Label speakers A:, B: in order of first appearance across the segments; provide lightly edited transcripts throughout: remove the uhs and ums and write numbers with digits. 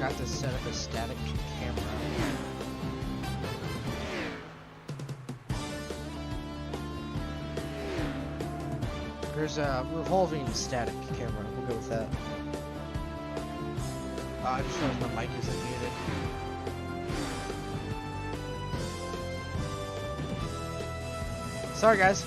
A: forgot to set up a static camera. There's a revolving static camera. We'll go with that. I just realized my mic is unmuted. Sorry, guys.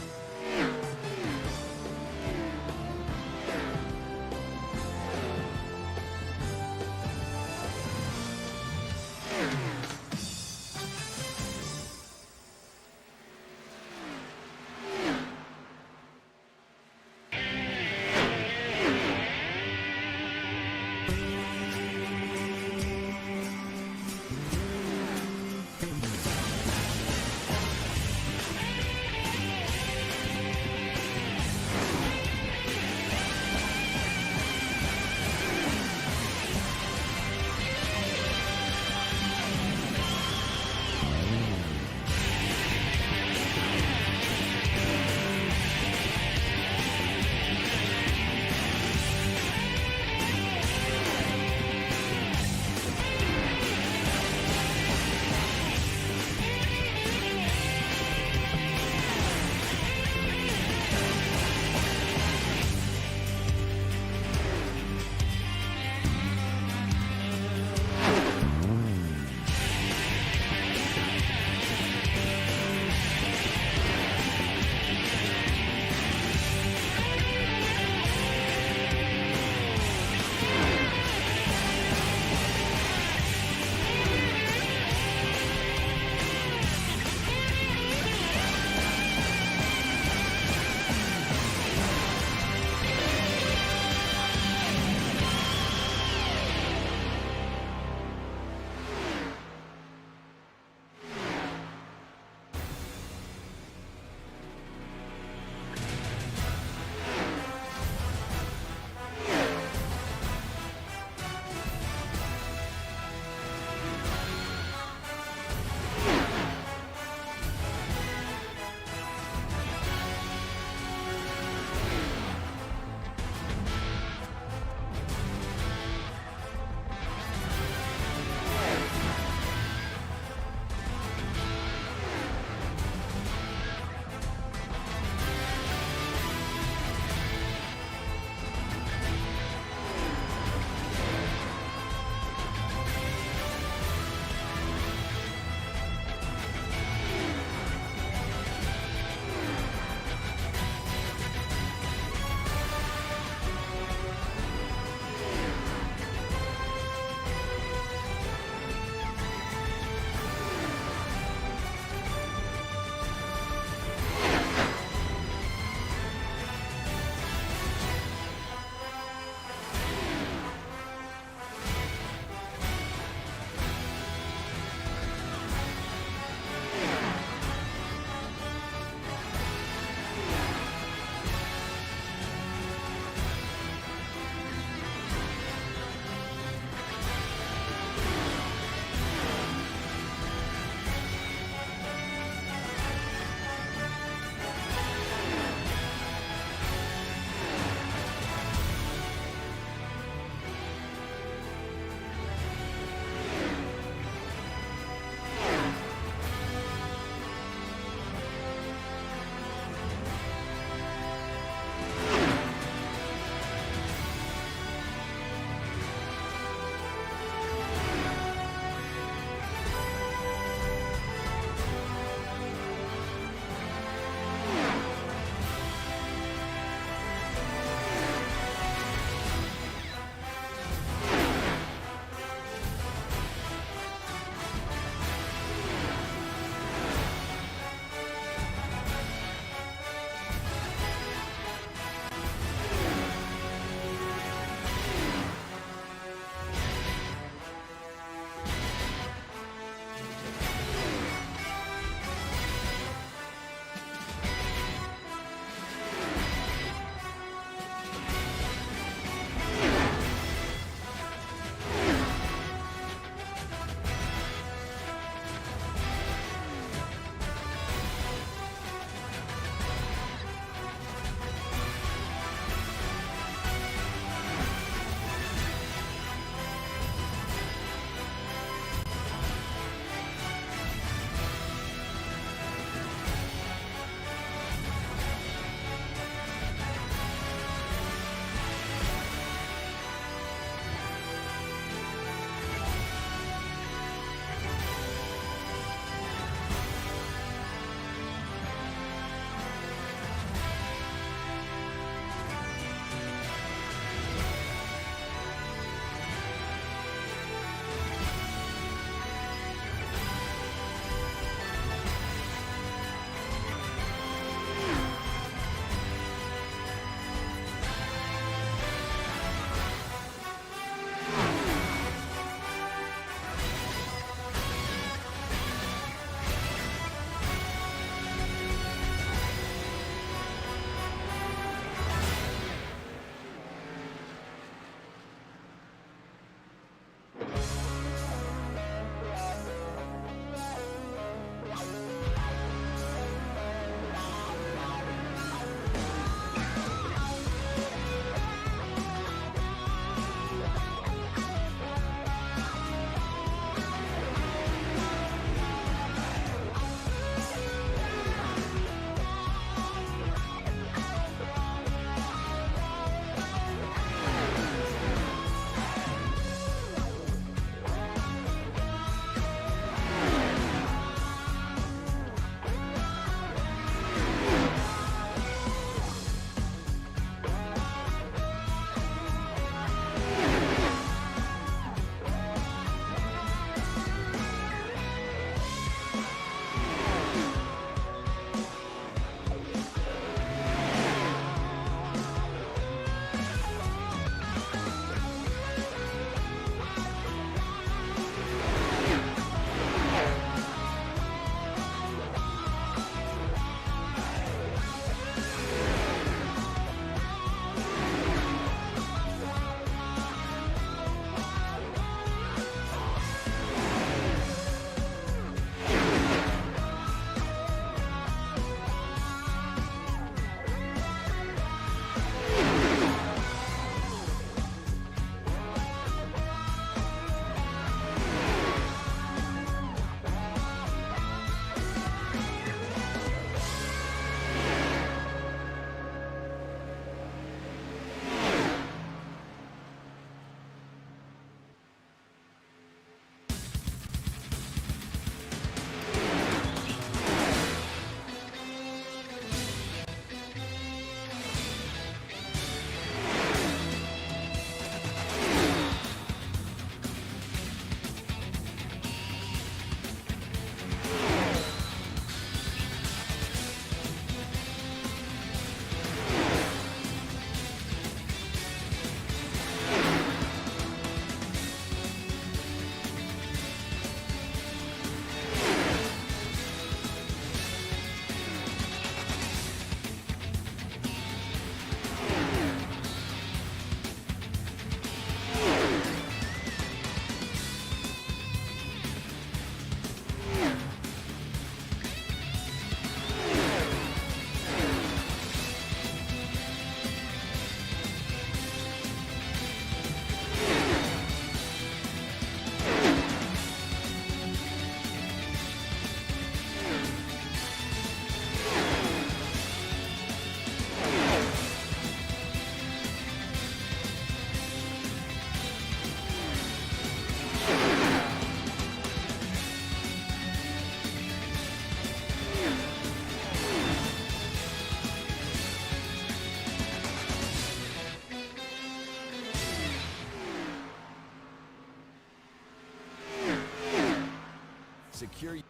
B: secure.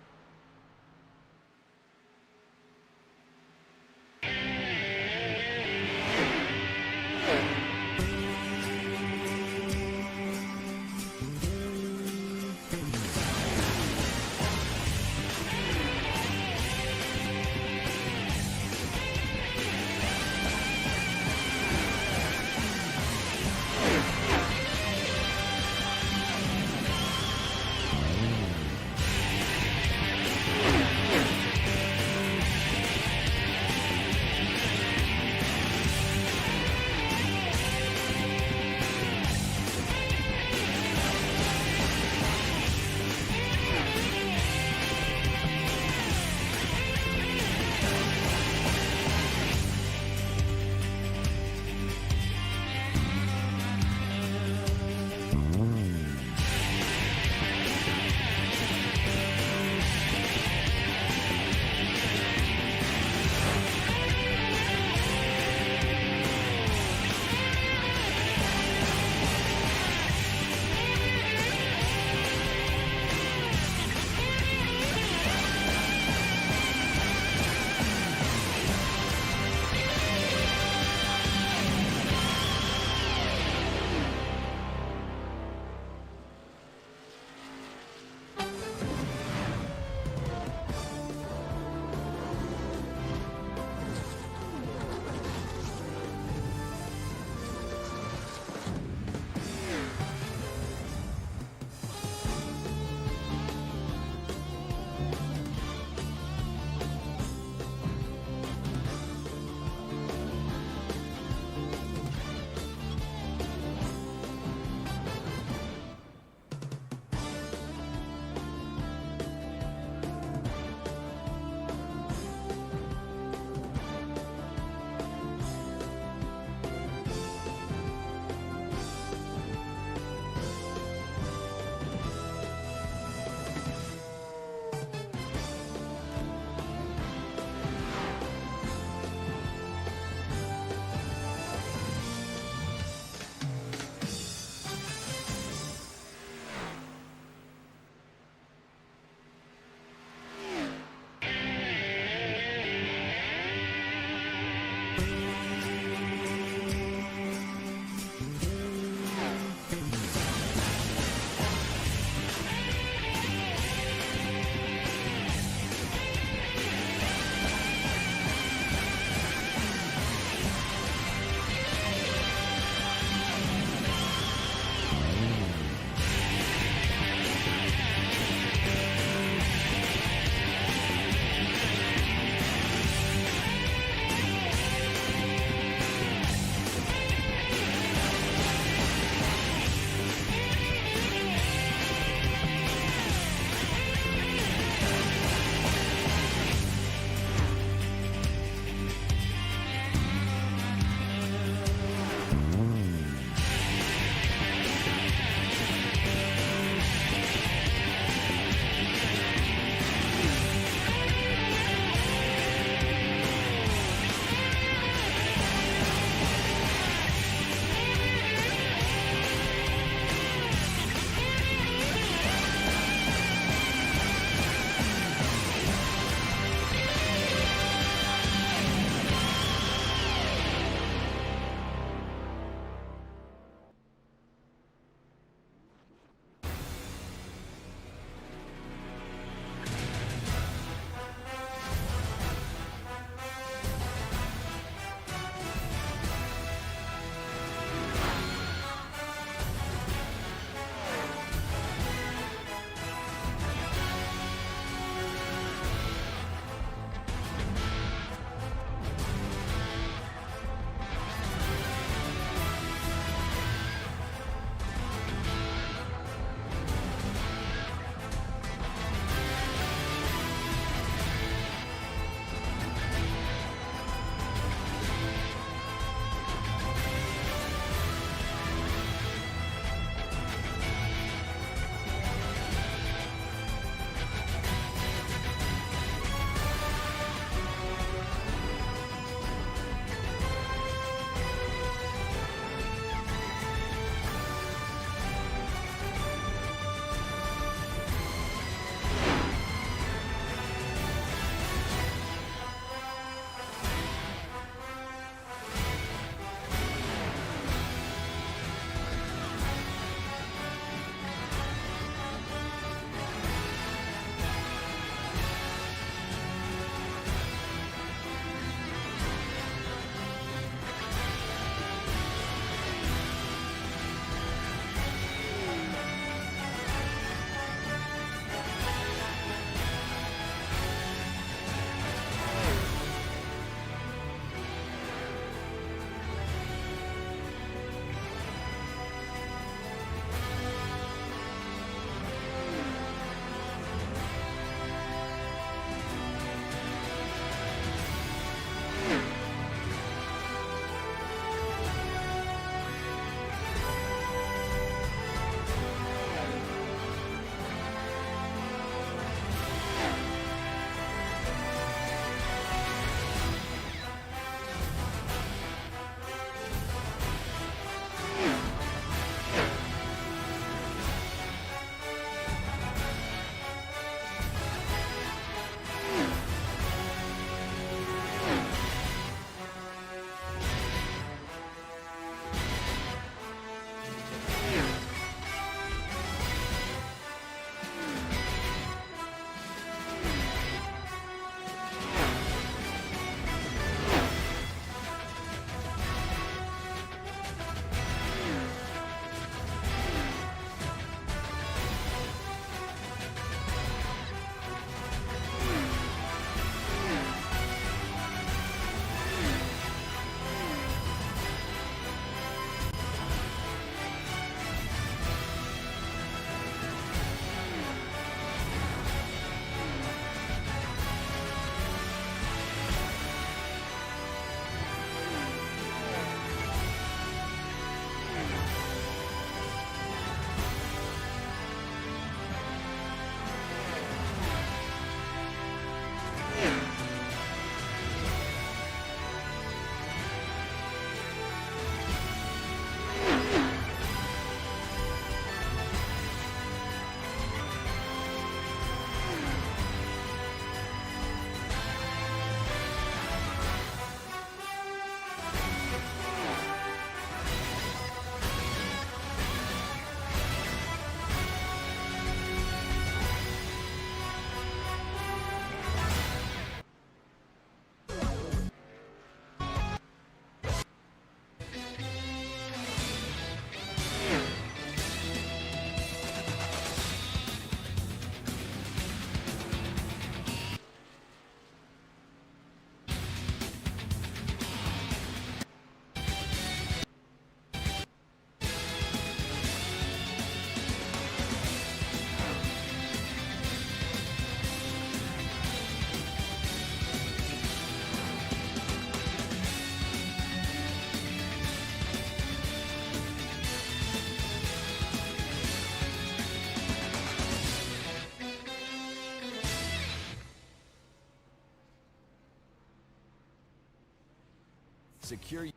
B: secure.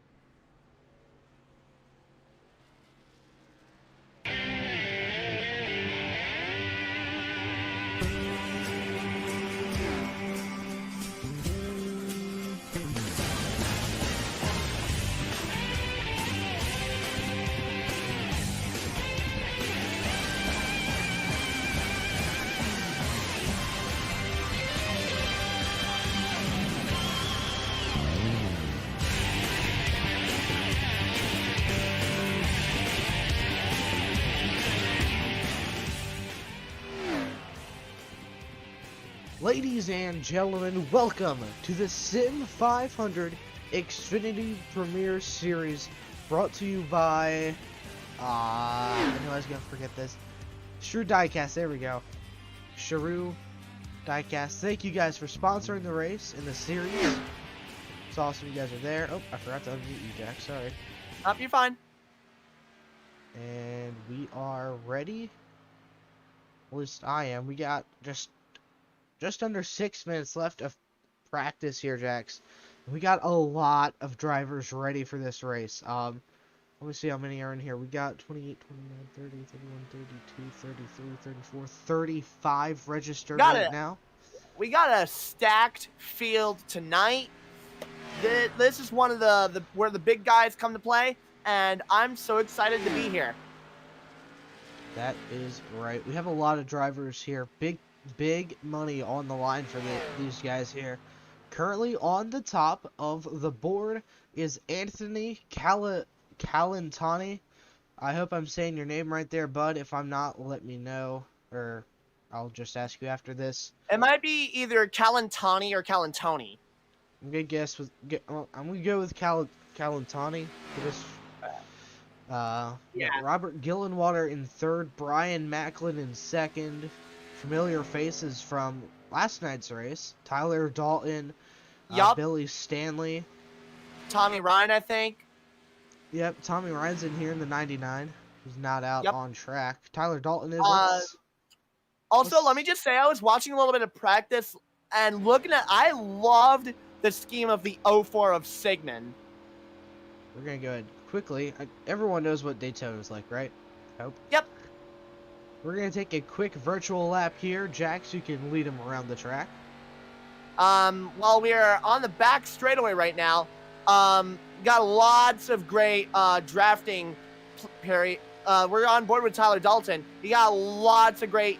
A: Ladies and gentlemen, welcome to the Sim500 Xfinity Premiere Series, brought to you by, I knew I was going to forget this, Sharue Diecast, there we go, Sharue Diecast. Thank you guys for sponsoring the race in the series. It's awesome you guys are there. Oh, I forgot to unmute you, Jack, sorry.
C: Nope, you're fine.
A: And we are ready, at least I am. We got just under 6 minutes left of practice here, Jax. We got a lot of drivers ready for this race. Let me see how many are in here. We got 28, 29, 30, 31, 32, 33, 34, 35 registered right now.
C: We got a stacked field tonight. This is one of the where the big guys come to play, and I'm so excited to be here.
A: That is right. We have a lot of drivers here. Big money on the line for these guys here. Currently on the top of the board is Anthony Calentani. I hope I'm saying your name right there, bud. If I'm not, let me know, or I'll just ask you after this.
C: It might be either Calentani or Calentoni.
A: I'm gonna guess I'm gonna go with Calentani.
C: Yeah.
A: Robert Gillenwater in third, Brian Macklin in second. Familiar faces from last night's race: Tyler Dalton, Billy Stanley,
C: Tommy Ryan, I think.
A: Yep, Tommy Ryan's in here in the 99. He's not out on track. Tyler Dalton is.
C: Let me just say, I was watching a little bit of practice and I loved the scheme of the 04 of Sigmund.
A: We're going to go ahead quickly. Everyone knows what Daytona is like, right? Hope.
C: Yep.
A: We're going to take a quick virtual lap here. Jax, you can lead him around the track.
C: Well, we are on the back straightaway right now. Got lots of great drafting, Perry. We're on board with Tyler Dalton. He got lots of great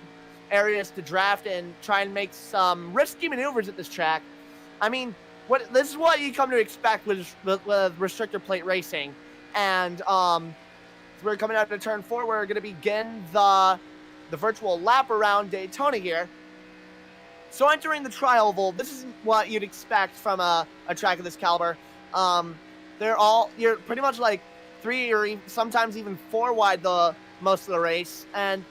C: areas to draft and try and make some risky maneuvers at this track. I mean, this is what you come to expect with restrictor plate racing. And we're coming out to turn 4. We're going to begin the virtual lap around Daytona here. So entering the trial oval, this is what you'd expect from a track of this caliber. You're pretty much like 3 or sometimes even 4 wide the most of the race. And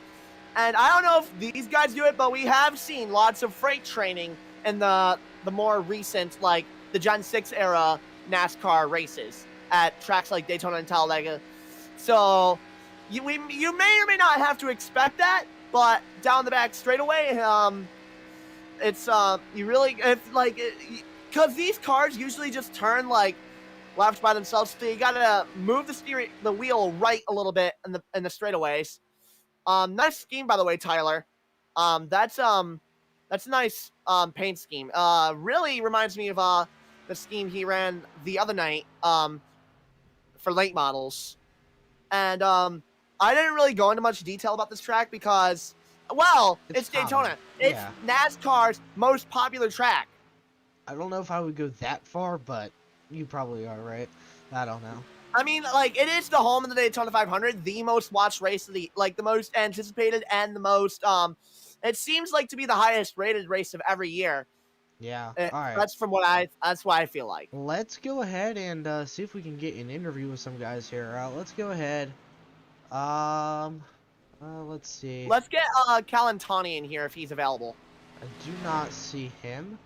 C: I don't know if these guys do it, but we have seen lots of freight training in the more recent, like the Gen 6 era NASCAR races at tracks like Daytona and Talladega. So you may or may not have to expect that, but down the back straightaway, because these cars usually just turn like left by themselves, so you gotta move the wheel right a little bit in the straightaways. Nice scheme, by the way, Tyler. That's a nice paint scheme. Really reminds me of the scheme he ran the other night for late models. And I didn't really go into much detail about this track because, well, it's Daytona. It's NASCAR's most popular track.
A: I don't know if I would go that far, but you probably are, right? I don't know.
C: I mean, like, it is the home of the Daytona 500, the most watched race of the most anticipated and the most, it seems like to be the highest rated race of every year.
A: Yeah. All right.
C: That's what I feel like.
A: Let's go ahead and see if we can get an interview with some guys here. Let's go ahead. Let's see.
C: Let's get Calentani in here if he's available.
A: I do not see him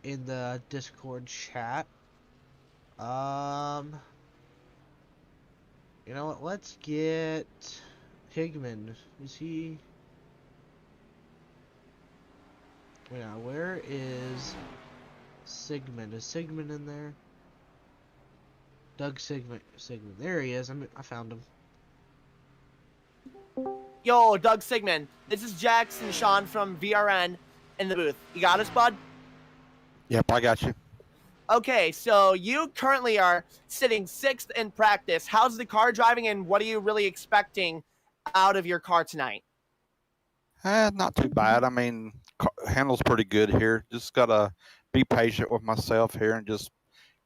A: in the Discord chat. You know what? Let's get Higman. Is he? Yeah, where is Sigmund? Is Sigmund in there? Doug Sigmund. There he is. I found him.
C: Yo, Doug Sigmund. This is Jackson Sean from VRN in the booth. You got us, bud?
B: Yep, I got you.
C: Okay, so you currently are sitting 6th in practice. How's the car driving, and what are you really expecting out of your car tonight?
B: Not too bad. I mean, handles pretty good here. Just gotta be patient with myself here and just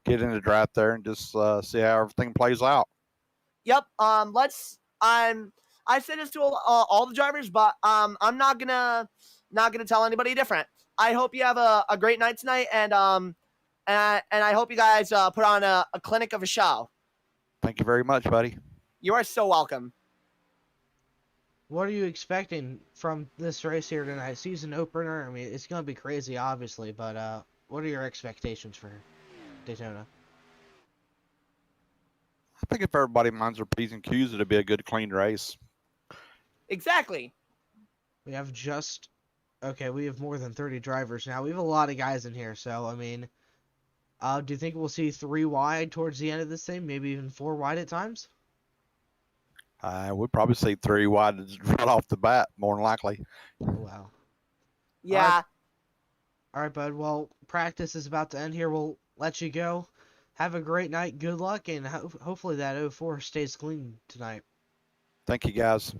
B: get in the draft there and just see how everything plays out.
C: Yep. I say this to all the drivers, but I'm not gonna tell anybody different. I hope you have a great night tonight, and I hope you guys put on a clinic of a show.
B: Thank you very much, buddy.
C: You are so welcome.
A: What are you expecting from this race here tonight? Season opener. I mean, it's gonna be crazy, obviously, but what are your expectations for Daytona?
B: I think if everybody minds their P's and Q's, it'll be a good, clean race.
C: Exactly.
A: We have we have more than 30 drivers now. We have a lot of guys in here, so I mean, do you think we'll see 3 wide towards the end of this thing? Maybe even 4 wide at times?
B: We'd probably see 3 wide right off the bat, more than likely.
A: Oh, wow.
C: Yeah.
A: All right, bud. Well, practice is about to end here. We'll let you go. Have a great night. Good luck, and hopefully that 04 stays clean tonight.
B: Thank you, guys.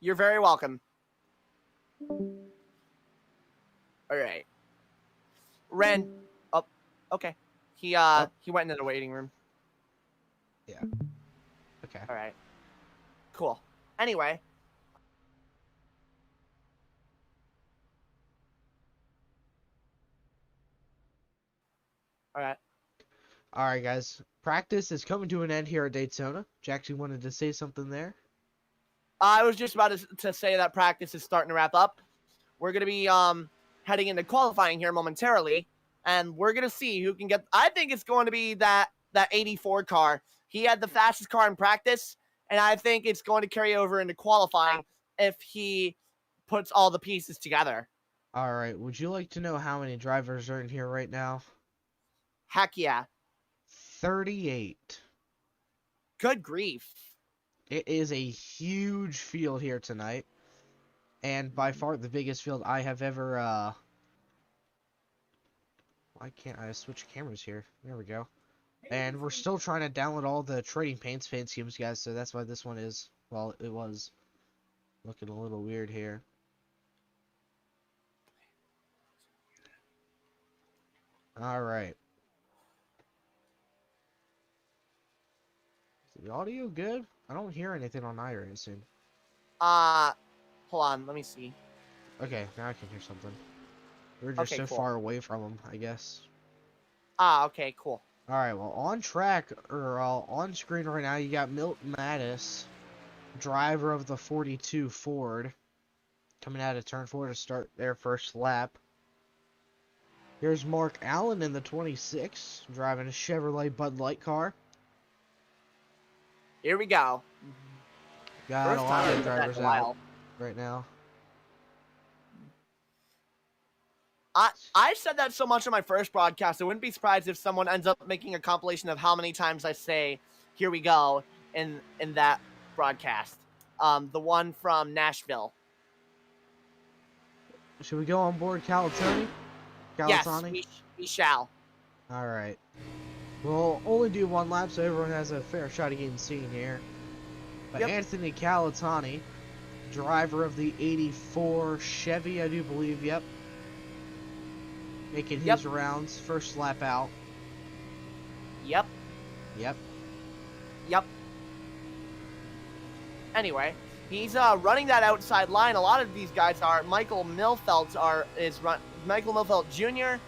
C: You're very welcome. All right. Ren. Oh, okay. He went into the waiting room.
A: Yeah. Okay.
C: All right. Cool. Anyway. All right.
A: All right, guys. Practice is coming to an end here at Daytona. Jack, you wanted to say something there?
C: I was just about to say that practice is starting to wrap up. We're going to be heading into qualifying here momentarily, and we're going to see who can get. I think it's going to be that 84 car. He had the fastest car in practice, and I think it's going to carry over into qualifying if he puts all the pieces together.
A: All right. Would you like to know how many drivers are in here right now?
C: Heck yeah.
A: 38.
C: Good grief.
A: It is a huge field here tonight, and by far the biggest field I have ever, why can't I switch cameras here? There we go. And we're still trying to download all the trading paint schemes, guys, so that's why this one is, well, it was looking a little weird here. Alright. Is the audio good? I don't hear anything on iRacing.
C: Hold on, let me see.
A: Okay, now I can hear something. We're just
C: Okay,
A: so
C: cool.
A: far away from them, I guess.
C: Okay, cool.
A: Alright, well, on track, or on screen right now, you got Milt Mattis, driver of the 42 Ford, coming out of turn 4 to start their first lap. Here's Mark Allen in the 26, driving a Chevrolet Bud Light car.
C: Here we go.
A: Got
C: First
A: a lot
C: time
A: of drivers
C: in a while.
A: out right now.
C: I said that so much on my first broadcast, I wouldn't be surprised if someone ends up making a compilation of how many times I say, here we go, in that broadcast. The one from Nashville.
A: Should we go on board Calatoni?
C: Yes,
A: Calatoni?
C: we shall.
A: Alright. We'll only do 1 lap so everyone has a fair shot of getting seen here. But
C: Yep.
A: Anthony Calatoni, driver of the 84 Chevy, I do believe, yep. Making his rounds, first lap out.
C: Yep.
A: Yep.
C: Yep. Anyway, he's running that outside line. A lot of these guys are. Michael Milfeld Michael Milfeld Jr.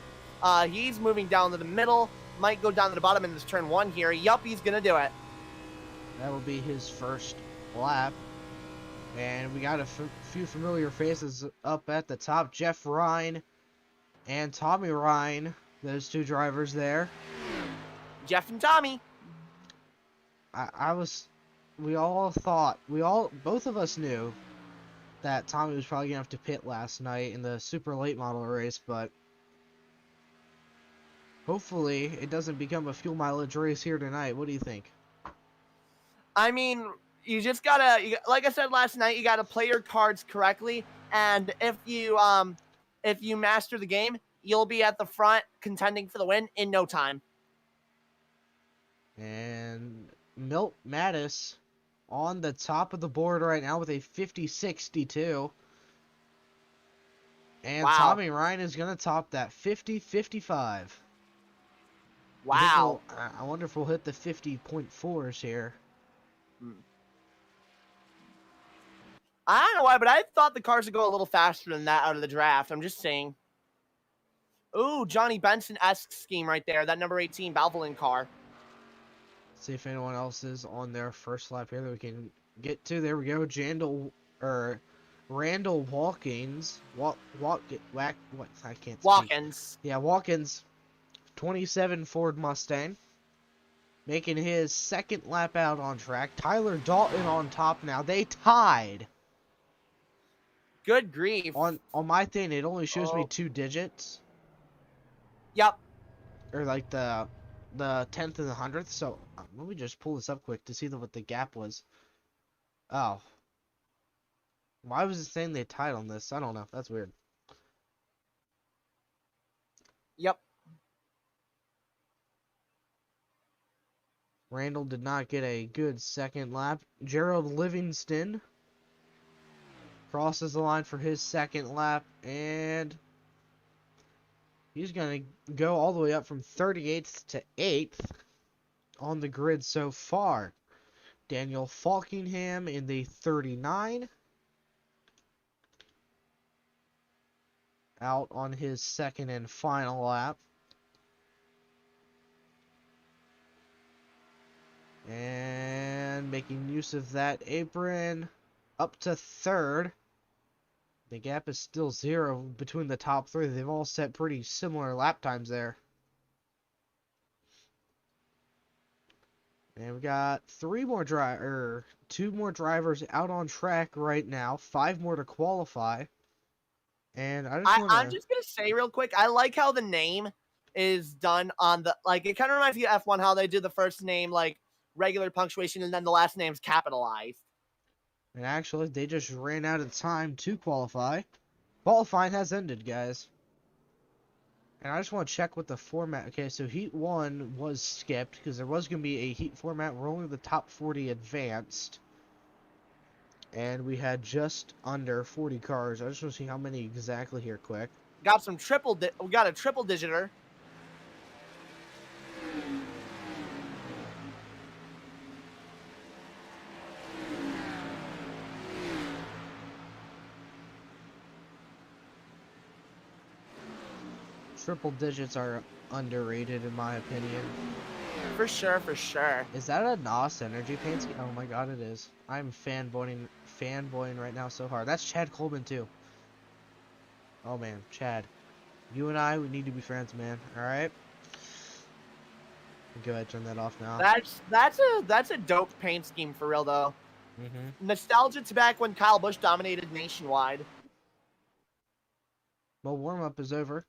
C: He's moving down to the middle. Might go down to the bottom in this turn 1 here. Yup, he's gonna do it.
A: That will be his first lap. And we got a few familiar faces up at the top. Jeff Ryan and Tommy Ryan, those 2 drivers there.
C: Jeff and Tommy.
A: Both of us knew that Tommy was probably gonna have to pit last night in the super late model race, but Hopefully, it doesn't become a fuel mileage race here tonight. What do you think?
C: I mean, you just gotta, like I said last night, you gotta play your cards correctly, and if you master the game, you'll be at the front contending for the win in no time.
A: And Milt Mattis on the top of the board right now with a 50-62. And
C: Wow.
A: Tommy Ryan is going to top that 50-55.
C: Wow.
A: I wonder if we'll hit the 50.4s here.
C: I don't know why, but I thought the cars would go a little faster than that out of the draft. I'm just saying. Ooh, Johnny Benson-esque scheme right there. That number 18 Valvoline car.
A: See if anyone else is on their first lap here that we can get to. There we go. Randall Watkins. I can't speak.
C: Watkins.
A: Yeah, Watkins. 27 Ford Mustang. Making his second lap out on track. Tyler Dalton on top now. They tied.
C: Good grief.
A: On my thing, it only shows me 2 digits.
C: Yep.
A: Or like the 10th and the 100th. So let me just pull this up quick to see what the gap was. Oh. Why was it saying they tied on this? I don't know. That's weird.
C: Yep.
A: Randall did not get a good second lap. Gerald Livingston crosses the line for his second lap, and he's going to go all the way up from 38th to 8th on the grid so far. Daniel Falkingham in the 39. Out on his second and final lap. And making use of that apron up to third. The gap is still 0 between the top 3. They've all set pretty similar lap times there. And we got 2 more drivers out on track right now. 5 more to qualify. And I'm
C: just gonna say real quick, I like how the name is done on the, like, it kind of reminds me of F1, how they do the first name like regular punctuation and then the last name's capitalized.
A: And actually, they just ran out of time to qualify. Qualifying has ended, guys. And I just want to check with the format. Okay, so Heat 1 was skipped because there was going to be a Heat format where only the top 40 advanced. And we had just under 40 cars. I just want to see how many exactly here quick.
C: We got a triple digiter.
A: Triple digits are underrated in my opinion.
C: For sure, for sure.
A: Is that a NOS energy paint scheme? Oh my god, it is. I'm fanboying right now so hard. That's Chad Coleman too. Oh man, Chad. You and I, we need to be friends, man. Alright? Go ahead, turn that off now.
C: That's a dope paint scheme for real though. Nostalgia to back when Kyle Busch dominated nationwide.
A: Well, warm-up is over.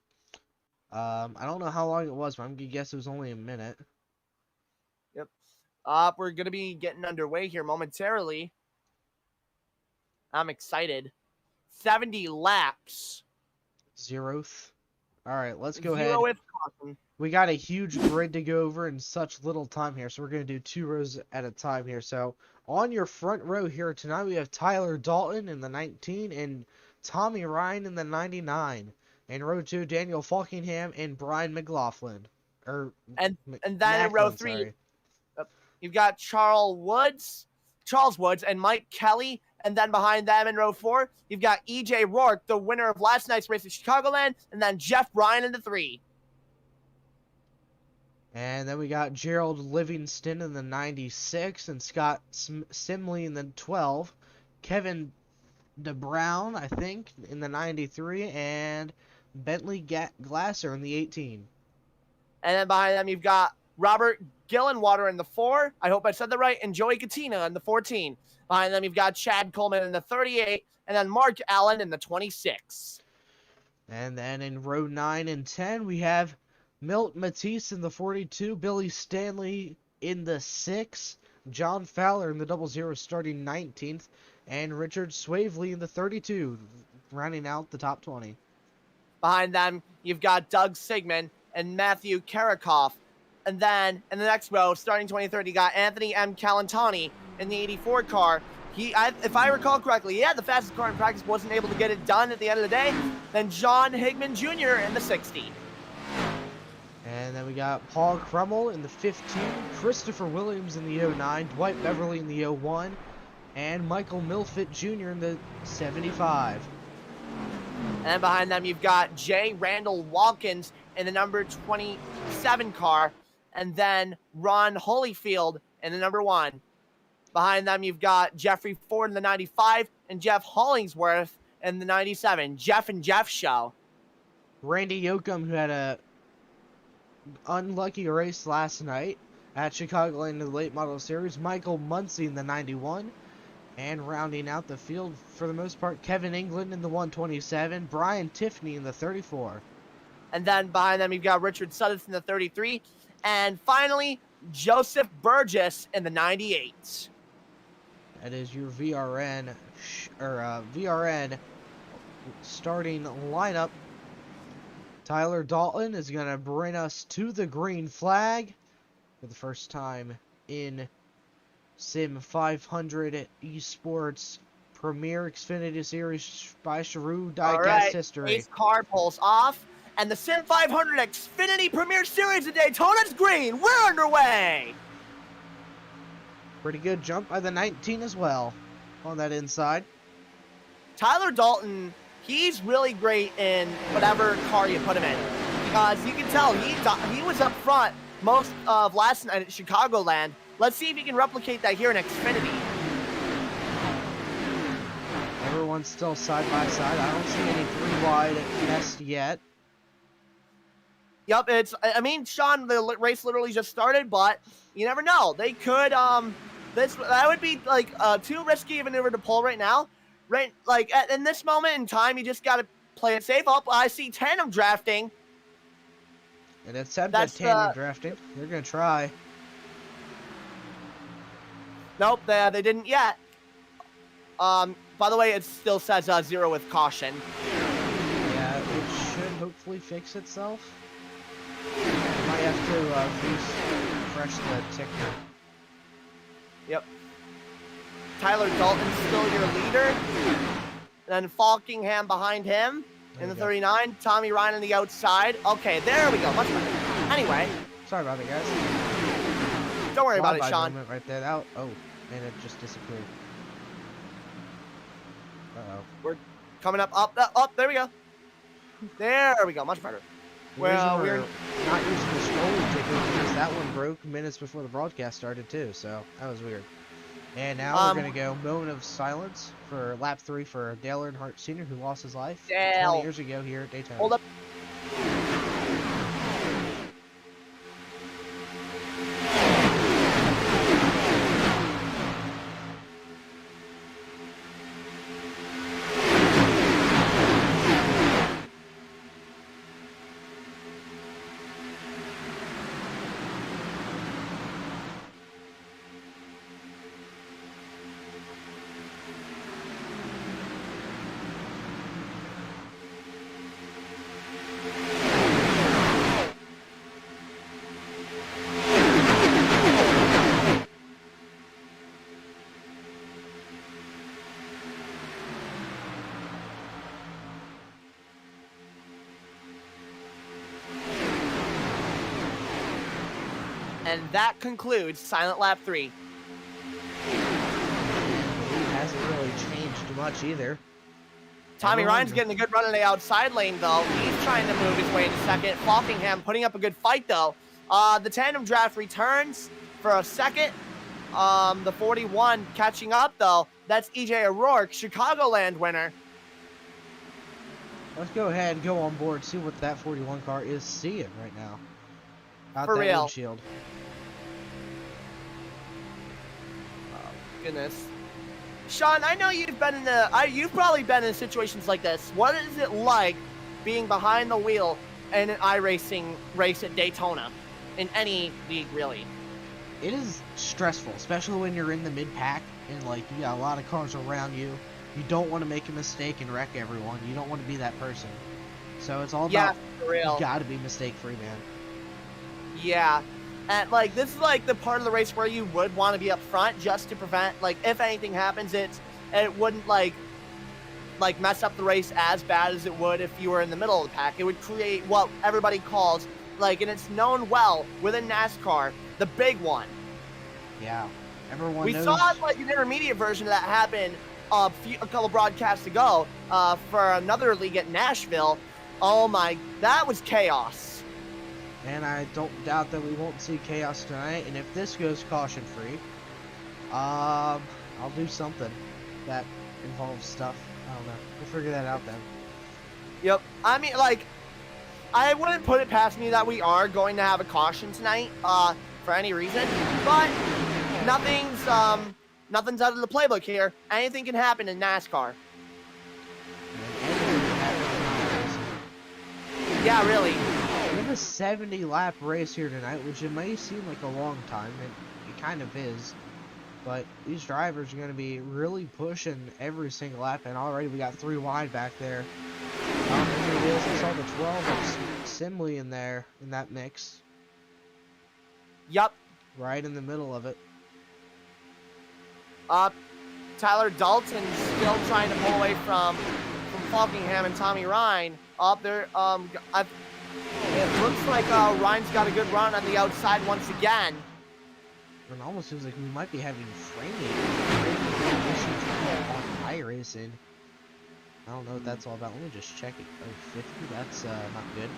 A: I don't know how long it was, but I'm gonna guess it was only a minute.
C: Yep. We're gonna be getting underway here momentarily. I'm excited. 70 laps.
A: 0th. Alright, let's go
C: 0
A: ahead.
C: if caution.
A: We got a huge grid to go over in such little time here, so we're going to do 2 rows at a time here. So, on your front row here tonight, we have Tyler Dalton in the 19 and Tommy Ryan in the 99. And row 2, Daniel Falkingham and Brian McLaughlin.
C: And then in row 3, you've got Charles Woods and Mike Kelly. And then behind them in row 4, you've got EJ Rourke, the winner of last night's race at Chicagoland, and then Jeff Bryan in the 3.
A: And then we got Gerald Livingston in the 96 and Scott Simley in the 12. Kevin DeBrown, I think, in the 93. And Bentley Glasser in the 18.
C: And then behind them, you've got Robert Gillenwater in the 4. I hope I said that right. And Joey Katina in the 14. Behind them, you've got Chad Coleman in the 38. And then Mark Allen in the 26.
A: And then in row 9 and 10, we have Milt Matisse in the 42, Billy Stanley in the 6, John Fowler in the 00 starting 19th, and Richard Swavely in the 32, rounding out the top 20.
C: Behind them, you've got Doug Sigmund and Matthew Karakoff. And then in the next row, starting 23rd, you got Anthony M. Calantani in the 84 car. If I recall correctly, he had the fastest car in practice, wasn't able to get it done at the end of the day. Then John Higman Jr. in the 60.
A: And then we got Paul Crummell in the 15, Christopher Williams in the 09, Dwight Beverly in the 01, and Michael Milfit Jr. in the 75.
C: And behind them, you've got Jay Randall Watkins in the number 27 car, and then Ron Holyfield in the number 1. Behind them, you've got Jeffrey Ford in the 95 and Jeff Hollingsworth in the 97. Jeff and Jeff show.
A: Randy Yoakum, who had a unlucky race last night at Chicagoland in the late model series. Michael Muncie in the 91. And rounding out the field for the most part, Kevin England in the 127, Brian Tiffany in the 34.
C: And then behind them, you've got Richard Suddeth in the 33. And finally, Joseph Burgess in the 98.
A: That is your VRN starting lineup. Tyler Dalton is going to bring us to the green flag for the first time in Sim500 Esports Premier Xfinity Series by Sharue Diecast history.
C: Ace car pulls off, and the Sim500 Xfinity Premier Series of Daytona's green. We're underway.
A: Pretty good jump by the 19 as well on that inside.
C: Tyler Dalton, he's really great in whatever car you put him in, because you can tell he was up front most of last night at Chicagoland. Let's see if he can replicate that here in Xfinity.
A: Everyone's still side by side. I don't see any 3-wide nest yet.
C: Yep, Sean, the race literally just started, but you never know. They could, that would be like too risky of a maneuver to pull right now. Right, like in this moment in time, you just got to play it safe. Up, I see tandem drafting.
A: And it said that tandem drafting. They're gonna try.
C: Nope, they didn't yet. By the way, it still says 0 with caution.
A: Yeah, it should hopefully fix itself. Might have to refresh the ticker.
C: Yep. Tyler Dalton's still your leader. Then Falkingham behind him in the 39. Tommy Ryan on the outside. Okay, there we go. Much better. Anyway.
A: Sorry about it, guys.
C: Don't worry about it, Sean.
A: Right there. Oh, and it just disappeared. Uh-oh.
C: We're coming up. There we go. There we go. Much better.
A: Well, we're not using the scrolling ticker because that one broke minutes before the broadcast started too, so that was weird. And now we're going to go moment of silence for lap 3 for Dale Earnhardt Sr., who lost his life 20 years ago here at Daytona.
C: Hold up. And that concludes Silent Lap 3.
A: It hasn't really changed much either.
C: Tommy Ryan's getting a good run in the outside lane, though. He's trying to move his way into second. Falkingham putting up a good fight, though. The tandem draft returns for a second. The 41 catching up, though. That's EJ O'Rourke, Chicagoland winner.
A: Let's go ahead and go on board, see what that 41 car is seeing right now. Out
C: For
A: that
C: real.
A: windshield.
C: Oh, goodness. Sean, I know you've been in you've probably been in situations like this. What is it like being behind the wheel in an iRacing race at Daytona, in any league really.
A: It is stressful, especially when you're in the mid-pack and like you got a lot of cars around you. You don't want to make a mistake and wreck everyone. You don't want to be that person. So it's all about
C: for real.
A: you gotta be mistake-free, man.
C: Yeah. And like this is like the part of the race where you would want to be up front just to prevent, like, if anything happens, it wouldn't like mess up the race as bad as it would if you were in the middle of the pack. It would create what everybody calls, like, and it's known well within NASCAR, the big one.
A: Yeah, everyone
C: We
A: knows.
C: saw like an intermediate version of that happen a couple broadcasts ago for another league at Nashville. Oh my, that was chaos.
A: And I don't doubt that we won't see chaos tonight. And if this goes caution-free, I'll do something that involves stuff. I don't know. We'll figure that out then.
C: Yep. I mean, like, I wouldn't put it past me that we are going to have a caution tonight for any reason, but nothing's out of the playbook here. Anything can happen in NASCAR. Yeah, really.
A: We have a 70-lap race here tonight, which it may seem like a long time, and it kind of is. But these drivers are going to be really pushing every single lap, and already we got 3 wide back there. Here it is. I saw the 12 of Simley in there, in that mix.
C: Yup.
A: Right in the middle of it.
C: Tyler Dalton's still trying to pull away from Falkingham and Tommy Ryan. Up there, it looks like Ryan's got a good run on the outside once again.
A: It almost seems like we might be having framing issues on iRacing. I don't know what that's all about. Let me just check it. Oh, 50. That's not good.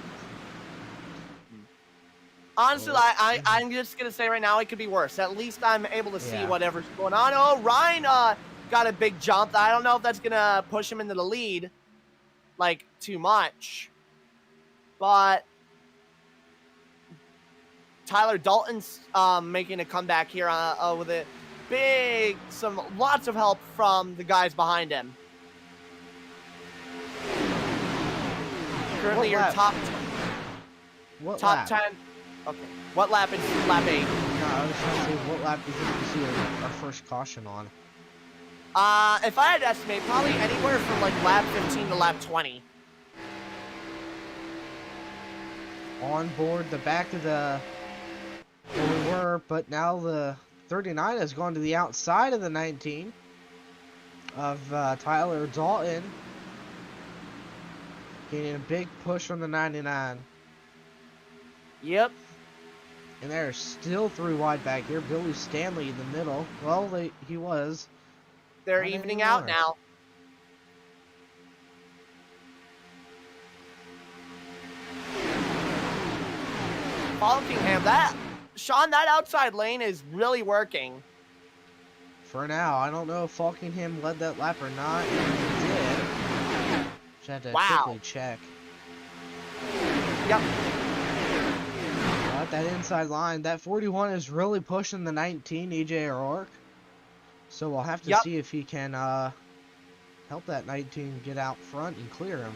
C: Honestly, I'm just gonna say right now it could be worse. At least I'm able to see whatever's going on. Oh, Ryan got a big jump. I don't know if that's gonna push him into the lead, like, too much. But Tyler Dalton's making a comeback here with lots of help from the guys behind him. Currently, your top
A: lap?
C: 10. Okay. What lap is lap 8?
A: No, I was trying to say, what lap do you think we see our first caution on?
C: If I had to estimate, probably anywhere from like lap 15 to lap 20.
A: On board the back of the where we were, but now the 39 has gone to the outside of the 19 of Tyler Dalton. Getting a big push from the 99.
C: Yep.
A: And there's still 3 wide back here. Billy Stanley in the middle. Well, he was.
C: They're
A: Not
C: evening
A: anymore.
C: out now. Falkingham, that outside lane is really working.
A: For now, I don't know if Falkingham led that lap or not. He did. Just had to quickly check.
C: Yep.
A: But that inside line, that 41 is really pushing the 19, EJ O'Rourke. So we'll have to see if he can help that 19 get out front and clear him.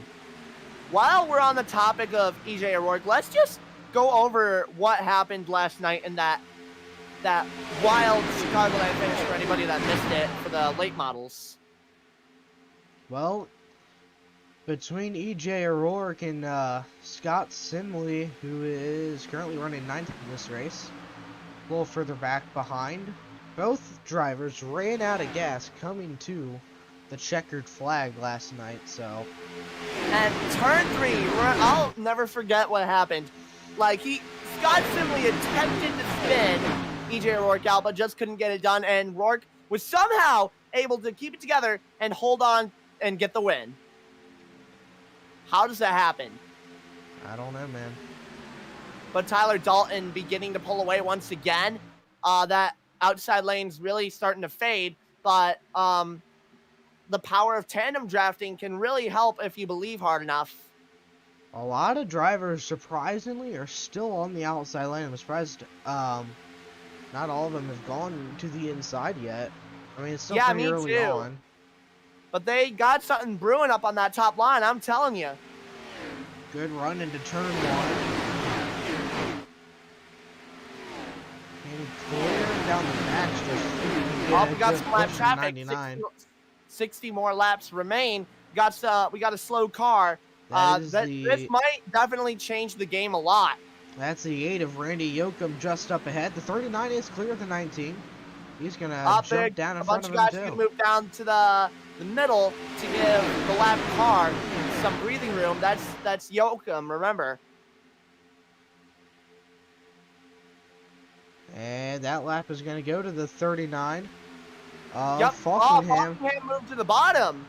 C: While we're on the topic of EJ O'Rourke, let's just go over what happened last night in that wild Chicagoland finish for anybody that missed it for the late models.
A: Well, between EJ O'Rourke and Scott Simley, who is currently running 9th in this race, a little further back behind, both drivers ran out of gas coming to the checkered flag last night, so.
C: And turn 3, I'll never forget what happened. Like, Scott Simley attempted to spin EJ O'Rourke out, but just couldn't get it done, and Rourke was somehow able to keep it together and hold on and get the win. How does that happen?
A: I don't know, man.
C: But Tyler Dalton beginning to pull away once again. That outside lane's really starting to fade, but the power of tandem drafting can really help if you believe hard enough.
A: A lot of drivers, surprisingly, are still on the outside lane. I'm surprised not all of them have gone to the inside yet. I mean, it's still pretty early on.
C: But they got something brewing up on that top line, I'm telling you.
A: Good run into turn one. And clear down the back.
C: We got some lap traffic. 60 more laps remain. We got a slow car. This might definitely change the game a lot.
A: That's the 8 of Randy Yoakum just up ahead. The 39 is clear of the 19. He's gonna jump down in front of him too.
C: A bunch of guys are gonna move down to the middle to give the lap car some breathing room. That's Yoakum, remember.
A: And that lap is gonna go to the 39.
C: Yep.
A: Faulkingham
C: moved to the bottom.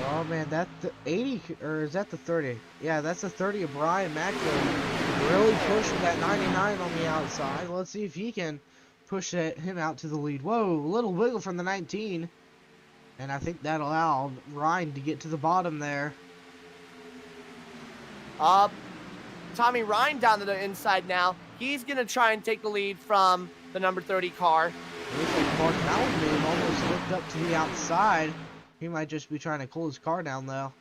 A: Oh man, that's the 80, or is that the 30? Yeah, that's the 30 of Brian Macklin. Really pushing that 99 on the outside. Let's see if he can push him out to the lead. Whoa, a little wiggle from the 19. And I think that allowed Ryan to get to the bottom there.
C: Tommy Ryan down to the inside now. He's going to try and take the lead from the number 30 car.
A: Looks like Mark Malvin almost looked up to the outside. He might just be trying to cool his car down, though.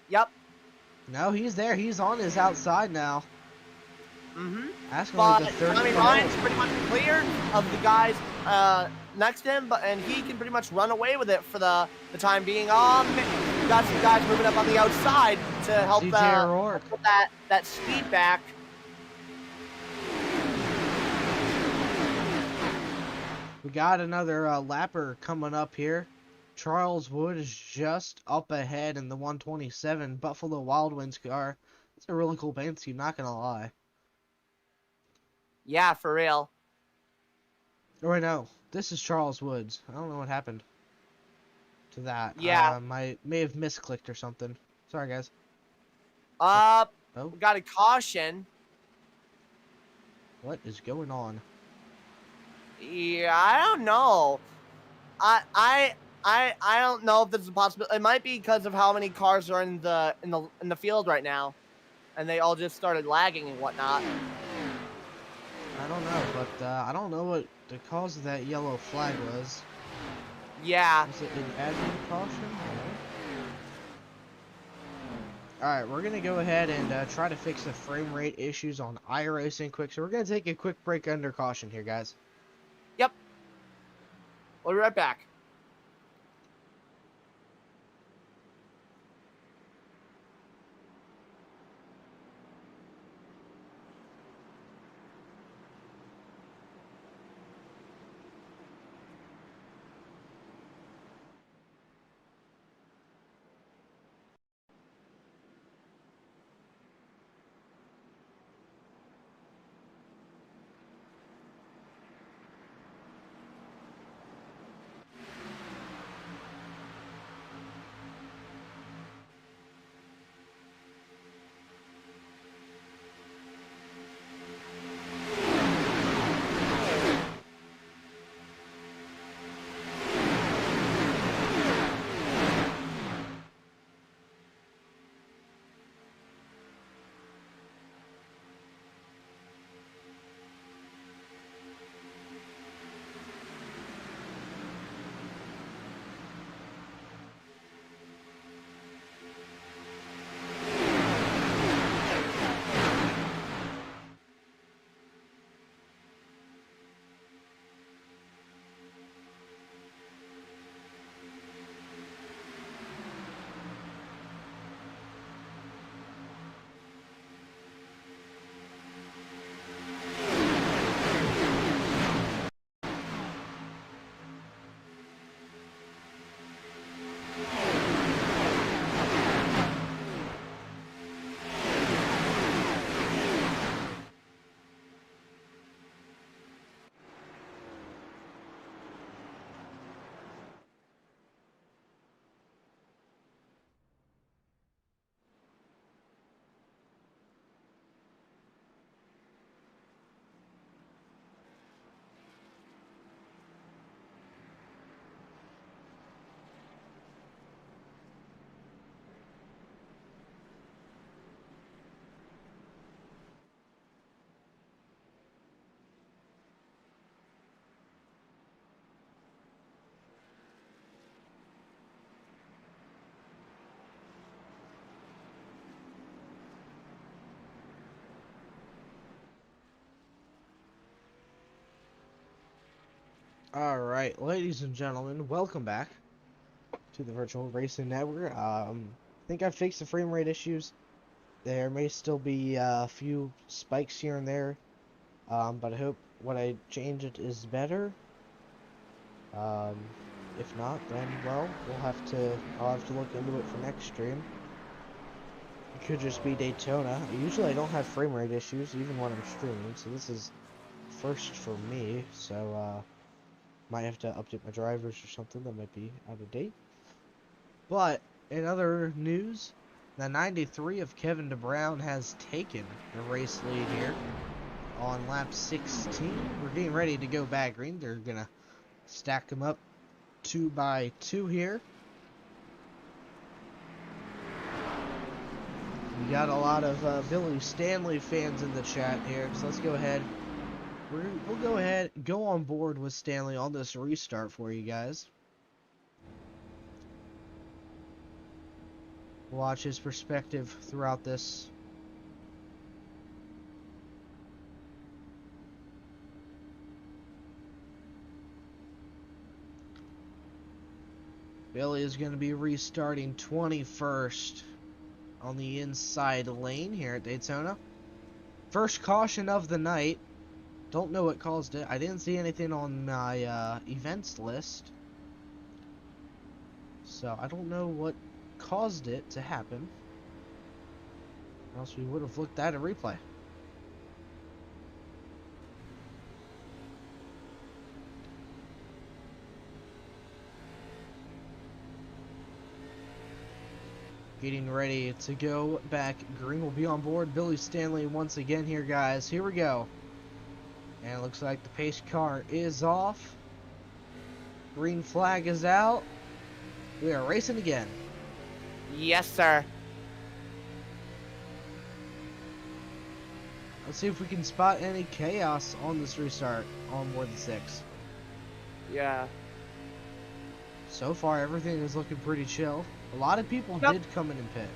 C: Yep.
A: No, he's there. He's on his outside now.
C: Mm-hmm.
A: That's going to be the 30.
C: Tommy Ryan's pretty much clear of the guys next to him, and he can pretty much run away with it for the time being. We got some guys moving up on the outside to help put that speed back.
A: We got another lapper coming up here. Charles Wood is just up ahead in the 127 Buffalo Wild Wings car. It's a really cool paint scheme, not gonna lie.
C: Yeah, for real.
A: Oh, wait, no. This is Charles Woods. I don't know what happened to that.
C: Yeah.
A: May have misclicked or something. Sorry, guys.
C: We got a caution.
A: What is going on?
C: Yeah, I don't know. I don't know if this is a possibility. It might be because of how many cars are in the field right now, and they all just started lagging and whatnot.
A: I don't know, but I don't know what the cause of that yellow flag was.
C: Yeah.
A: Was it an admin caution? Alright, we're going to go ahead and try to fix the frame rate issues on iRacing quick. So we're going to take a quick break under caution here, guys.
C: Yep. We'll be right back.
A: Alright, ladies and gentlemen, welcome back to the Virtual Racing Network. I think I fixed the frame rate issues. There may still be a few spikes here and there, but I hope what I changed is better. If not, then, well, I'll have to look into it for next stream. It could just be Daytona. Usually I don't have frame rate issues, even when I'm streaming, so this is first for me, so, might have to update my drivers or something that might be out of date. But in other news, the 93 of Kevin DeBrown has taken the race lead here on lap 16. We're getting ready to go back green. They're gonna stack them up 2 by 2 here. We got a lot of Billy Stanley fans in the chat here, so let's go ahead. We'll go ahead, go on board with Stanley on this restart for you guys. Watch his perspective throughout this. Billy is going to be restarting 21st on the inside lane here at Daytona. First caution of the night. Don't know what caused it. I didn't see anything on my events list. So I don't know what caused it to happen. Or else we would have looked at a replay. Getting ready to go back green. Will be on board. Billy Stanley once again here, guys. Here we go. And it looks like the pace car is off. Green flag is out. We are racing again.
C: Yes, sir.
A: Let's see if we can spot any chaos on this restart on more than 6.
C: Yeah.
A: So far, everything is looking pretty chill. A lot of people did come in and pit,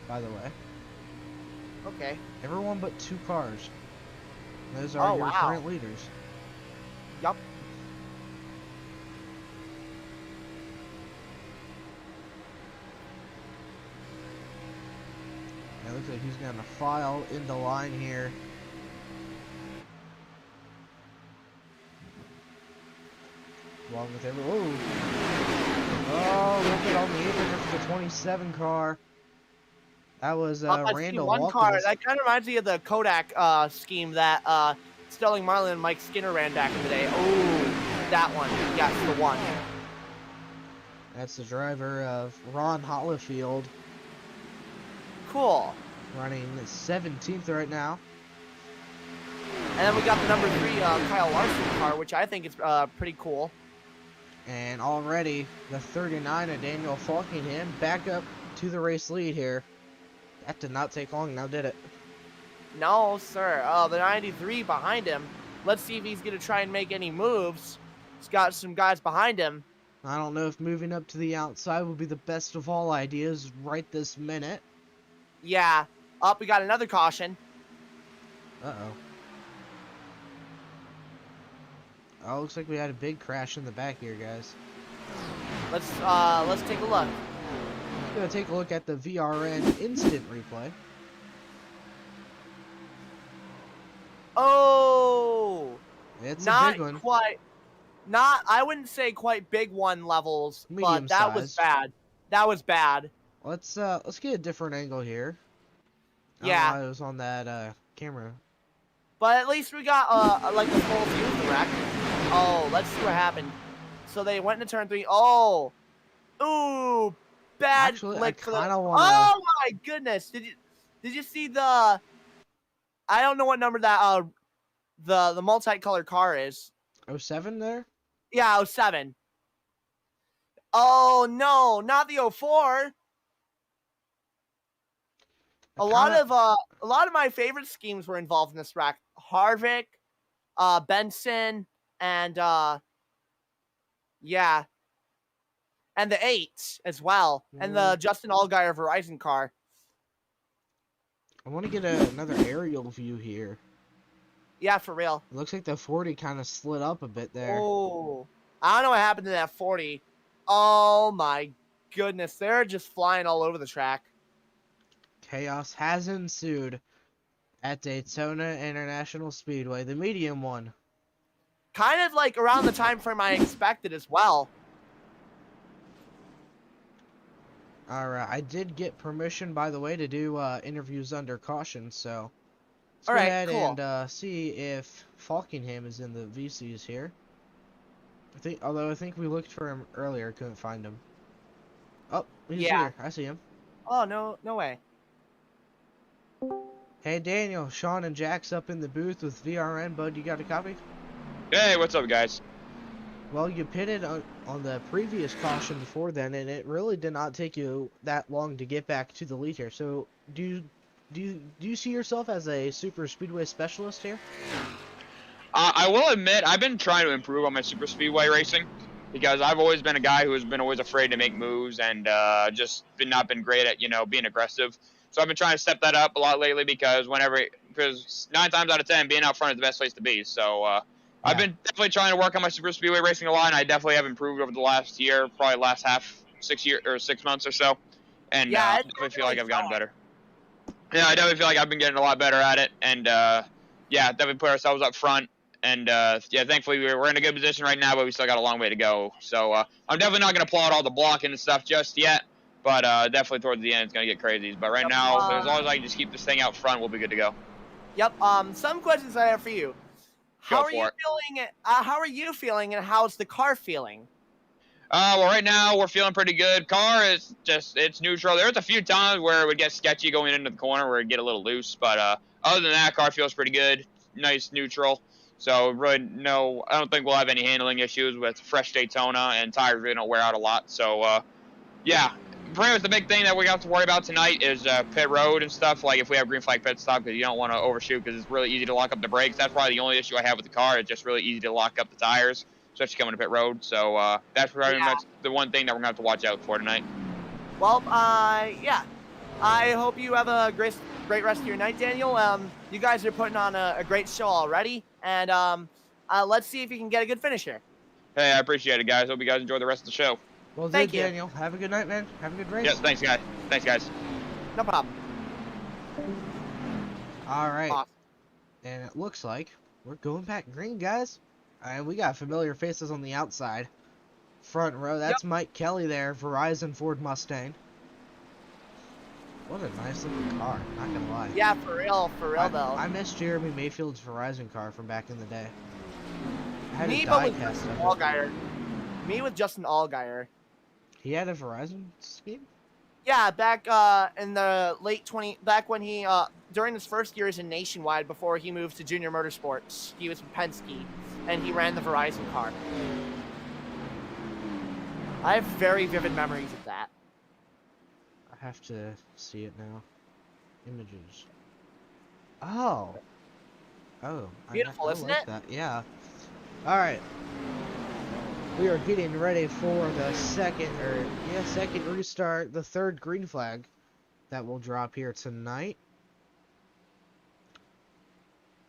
A: by the way.
C: Okay.
A: Everyone but 2 cars. Those are your current leaders.
C: Yup.
A: It looks like he's gonna file into line here. Along with everyone. Oh, a little bit on the apron for the 27 car. That was Randall
C: one
A: Walker.
C: car. That kind of reminds me of the Kodak scheme that Sterling Marlin and Mike Skinner ran back in the day. Oh, that one. Yes, the one.
A: That's the driver of Ron Hollifield.
C: Cool.
A: Running 17th right now.
C: And then we got the number 3 Kyle Larson car, which I think is pretty cool.
A: And already the 39 of Daniel Falkingham back up to the race lead here. That did not take long, now did it?
C: No, sir. The 93 behind him. Let's see if he's going to try and make any moves. He's got some guys behind him.
A: I don't know if moving up to the outside would be the best of all ideas right this minute.
C: Yeah. Up, we got another caution.
A: Uh-oh. Oh, looks like we had a big crash in the back here, guys.
C: Let's take a look.
A: I'm gonna take a look at the VRN instant replay.
C: Oh!
A: It's
C: not
A: a big one.
C: Quite. Not, I wouldn't say quite big one levels,
A: Medium
C: but that was
A: size.
C: bad. That was bad.
A: Let's get a different angle here.
C: Yeah.
A: I don't know why it was on that camera.
C: But at least we got like a full view of the wreck. Oh, let's see what happened. So they went into turn 3. Oh, ooh, bad
A: Actually,
C: flick
A: I
C: for the.
A: kinda wanna-
C: Oh my goodness! Did you see the? I don't know what number that the multicolored car is.
A: 07 there?
C: Yeah, 07. Oh no, not the 04. A lot of my favorite schemes were involved in this rack. Harvick, Benson, and yeah, and the 8 as well, and the Justin Allgaier Verizon car.
A: I want to get another aerial view here.
C: Yeah, for real.
A: It looks like the 40 kind of slid up a bit there.
C: Oh, I don't know what happened to that 40. Oh my goodness, they're just flying all over the track.
A: Chaos has ensued at Daytona International Speedway, the medium one.
C: Kind of like around the time frame I expected as well.
A: Alright, I did get permission, by the way, to do interviews under caution, so let's
C: All
A: go
C: right,
A: ahead
C: cool.
A: and see if Falkingham is in the VCs here. Although I think we looked for him earlier, couldn't find him. Oh, he's
C: Yeah.
A: here. I see him.
C: Oh, no way.
A: Hey Daniel, Sean and Jack's up in the booth with VRN. Bud, you got a copy?
D: Hey, what's up, guys?
A: Well, you pitted on the previous caution before then, and it really did not take you that long to get back to the lead here. So, do you see yourself as a super speedway specialist here?
D: I will admit, I've been trying to improve on my super speedway racing because I've always been a guy who has been always afraid to make moves and just not been great at being aggressive. So I've been trying to step that up a lot lately because 9 times out of 10, being out front is the best place to be. So I've been definitely trying to work on my super speedway racing a lot, and I definitely have improved over the last year, probably last 6 months or so. And
C: Yeah,
D: I
C: it's
D: definitely feel like I've gotten
C: solid.
D: better. Yeah, I definitely feel like I've been getting a lot better at it, and yeah, definitely put ourselves up front. And yeah, thankfully we're in a good position right now, but we still got a long way to go. So I'm definitely not going to applaud all the blocking and stuff just yet, but definitely towards the end it's going to get crazy. But right now, as long as I can just keep this thing out front, we'll be good to go.
C: Yep. Some questions I have for you. How
D: Go
C: are you
D: for it.
C: feeling? How are you feeling, and how's the car feeling?
D: Well, right now we're feeling pretty good. Car is it's neutral. There's a few times where it would get sketchy going into the corner where it'd get a little loose, but other than that, car feels pretty good. Nice neutral. So really, no, I don't think we'll have any handling issues with fresh Daytona, and tires really don't wear out a lot. So yeah, pretty much the big thing that we have to worry about tonight is pit road and stuff. Like if we have green flag pit stop, because you don't want to overshoot, because it's really easy to lock up the brakes. That's probably the only issue I have with the car. It's just really easy to lock up the tires, especially coming to pit road. So that's pretty much the one thing that we're gonna have to watch out for tonight.
C: Well, yeah. I hope you have a great rest of your night, Daniel. You guys are putting on a great show already, and let's see if you can get a good finish here.
D: Hey, I appreciate it, guys. Hope you guys enjoy the rest of the show.
A: Well,
C: Thank
A: good,
C: you.
A: Daniel. Have a good night, man. Have a good race.
D: Yes, thanks, guys. Thanks, guys.
C: No problem.
A: All right.
C: Awesome.
A: And it looks like we're going back green, guys. And we got familiar faces on the outside. Front row. That's Mike Kelly there. Verizon Ford Mustang. What a nice looking car. Not gonna lie.
C: Yeah, for real though.
A: I miss Jeremy Mayfield's Verizon car from back in the day. I had
C: Me,
A: a
C: but with
A: diecast
C: Justin
A: of it.
C: Allgaier. Me with Justin Allgaier.
A: He had a Verizon scheme?
C: Yeah, back in the back when he during his first years in Nationwide before he moved to Junior Motorsports, he was with Penske, and he ran the Verizon car. I have very vivid memories of that.
A: I have to see it now. Images. Oh. Oh.
C: Beautiful,
A: I
C: isn't
A: like
C: it?
A: that. Yeah. Alright. We are getting ready for the second restart, the third green flag that will drop here tonight.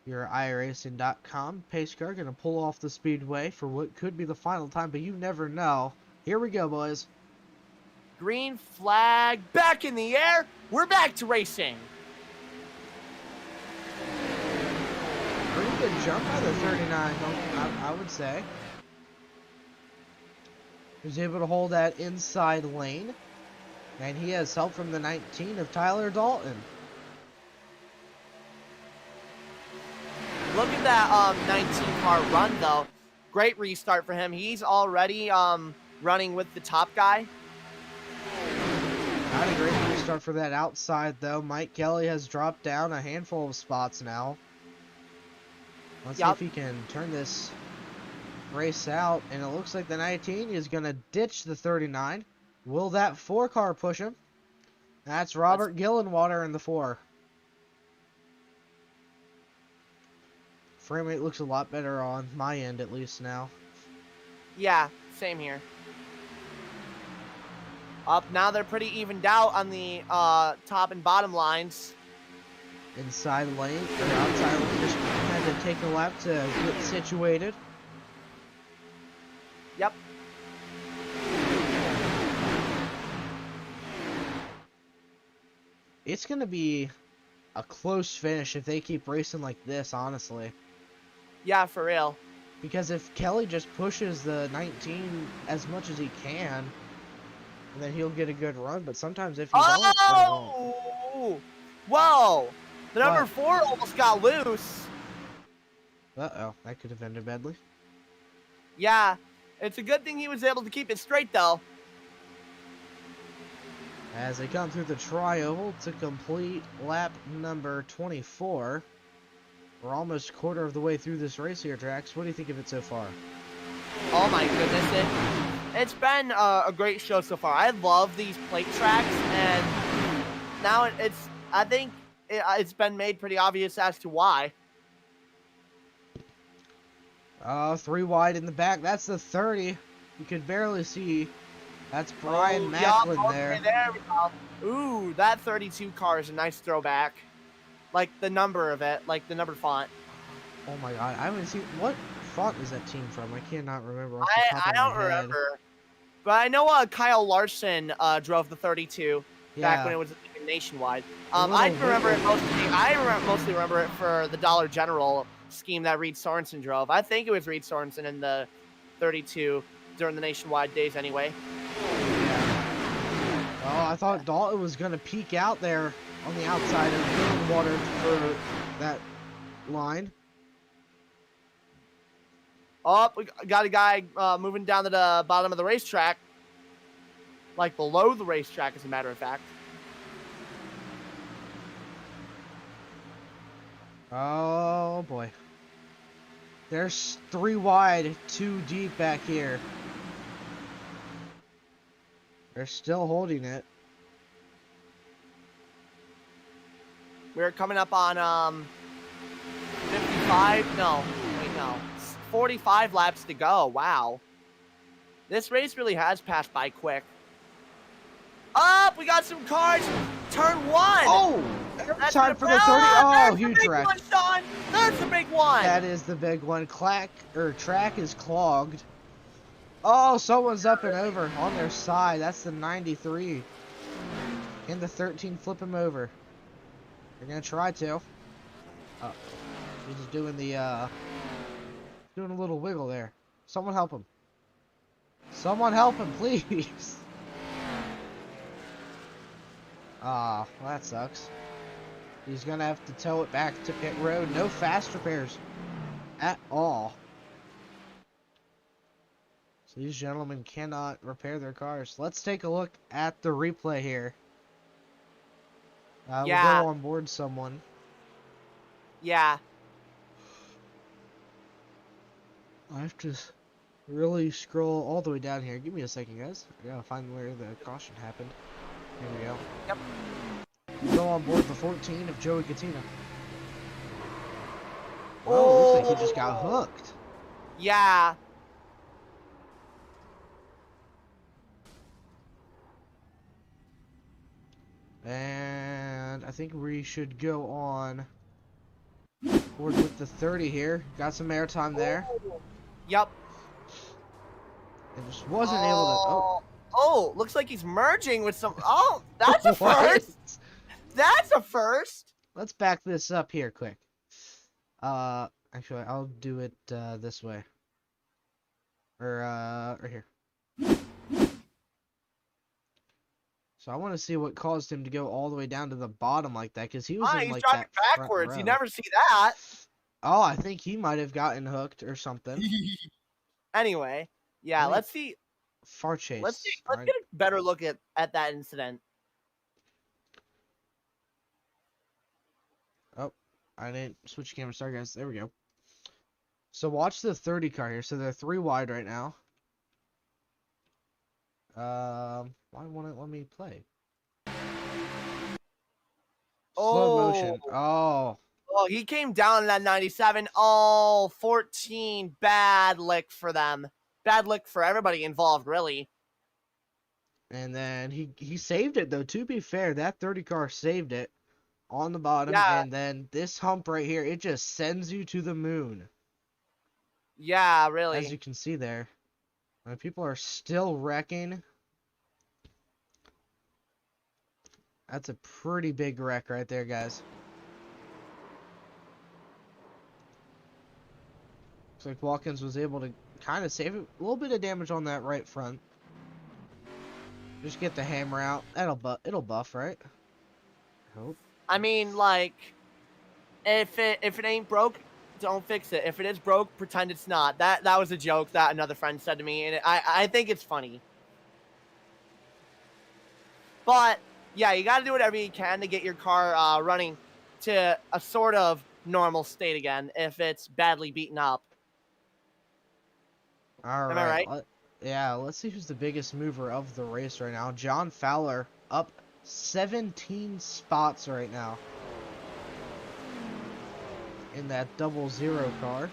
A: Your iRacing.com pace car gonna pull off the speedway for what could be the final time, but you never know. Here we go, boys.
C: Green flag back in the air. We're back to racing.
A: Pretty good jump by the 39, I would say. He was able to hold that inside lane. And he has help from the 19 of Tyler Dalton.
C: Look at that 19 car run though. Great restart for him. He's already running with the top guy.
A: Not a great restart for that outside though. Mike Kelly has dropped down a handful of spots now. Let's see if he can turn this race out. And it looks like the 19 is going to ditch the 39. Will that 4 car push him? That's Robert Gillenwater in the 4. Frame rate looks a lot better on my end at least now.
C: Yeah, same here. Up now, they're pretty evened out on the top and bottom lines.
A: Inside lane, or outside lane, just had to take a lap to get situated.
C: Yep.
A: It's going to be a close finish if they keep racing like this, honestly.
C: Yeah, for real.
A: Because if Kelly just pushes the 19 as much as he can, then he'll get a good run. But sometimes if he don't, then he won't.
C: Oh! Whoa! The number
A: What?
C: 4 almost got loose.
A: Uh-oh, that could have ended badly.
C: Yeah, it's a good thing he was able to keep it straight, though.
A: As they come through the tri-oval to complete lap number 24. We're almost a quarter of the way through this race here, Drax. What do you think of it so far?
C: Oh my goodness, it's been a great show so far. I love these plate tracks, and now I think it's been made pretty obvious as to why.
A: 3 wide in the back. That's the 30. You could barely see. That's Brian
C: Oh,
A: Macklin
C: yup, okay,
A: there.
C: there we go. Ooh, that 32 car is a nice throwback. Like the number of it, like the number font.
A: Oh my god, I haven't seen. What font is that team from? I cannot remember off the top
C: I
A: of
C: don't
A: my head.
C: remember. But I know Kyle Larson drove the 32 back when it was nationwide. I mostly remember it for the Dollar General scheme that Reed Sorensen drove. I think it was Reed Sorensen in the 32 during the nationwide days anyway.
A: Oh, I thought Dalton was going to peek out there on the outside of water for that line.
C: Oh, we got a guy moving down to the bottom of the racetrack. Like below the racetrack, as a matter of fact.
A: Oh, boy. There's 3 wide, 2 deep back here. They're still holding it.
C: We're coming up on 55. No, wait, no. 45 laps to go. Wow. This race really has passed by quick. Up, we got some cars. Turn 1.
A: Oh,
C: That's
A: time for the 30. Oh, huge wreck.
C: One, Sean. That's the big one.
A: That is the big one. Track is clogged. Oh, someone's up and over on their side. That's the 93. And the 13 flip him over. They're gonna try to. Oh, he's just doing the doing a little wiggle there. Someone help him. Someone help him, please. Ah, well, that sucks. He's gonna have to tow it back to pit road. No fast repairs at all. So these gentlemen cannot repair their cars. Let's take a look at the replay here. We'll go on board someone.
C: Yeah.
A: I have to really scroll all the way down here. Give me a second, guys. I gotta find where the caution happened. Here we go.
C: Yep.
A: We'll go on board the 14 of Joey Katina. Oh, looks like he just got hooked.
C: Yeah.
A: And I think we should go on board with the 30 here. Got some airtime there.
C: Yep.
A: And just wasn't able to. Oh.
C: Oh, looks like he's merging with some. Oh, that's a first. That's a first.
A: Let's back this up here quick. Actually, I'll do it this way. Or right here. So I want to see what caused him to go all the way down to the bottom like that, because he was in
C: he's
A: like
C: driving
A: that
C: backwards.
A: front
C: You
A: row.
C: never see that.
A: Oh, I think he might have gotten hooked or something.
C: Anyway, yeah. Let's see.
A: Far chase.
C: Let's get a better look at that incident.
A: Oh, I didn't switch camera. Sorry, guys. There we go. So watch the 30 car here. So they're 3 wide right now. Why won't it let me play? Slow motion. Oh.
C: Oh, he came down in that 97. Oh, 14. Bad lick for them. Bad lick for everybody involved, really.
A: And then he saved it, though. To be fair, that 30 car saved it on the bottom,
C: Yeah.
A: and then this hump right here, it just sends you to the moon.
C: Yeah, really.
A: As you can see there. People are still wrecking. That's a pretty big wreck right there, guys. Looks like Watkins was able to kind of save a little bit of damage on that right front. Just get the hammer out. It'll buff, right? I hope.
C: I mean, like, if it ain't broke, don't fix it. If it is broke, pretend it's not. That was a joke that another friend said to me, and I think it's funny. But yeah, you got to do whatever you can to get your car running to a sort of normal state again if it's badly beaten up.
A: All
C: Am I
A: right.
C: right?
A: Yeah, let's see who's the biggest mover of the race right now. John Fowler up 17 spots right now in that 00 car.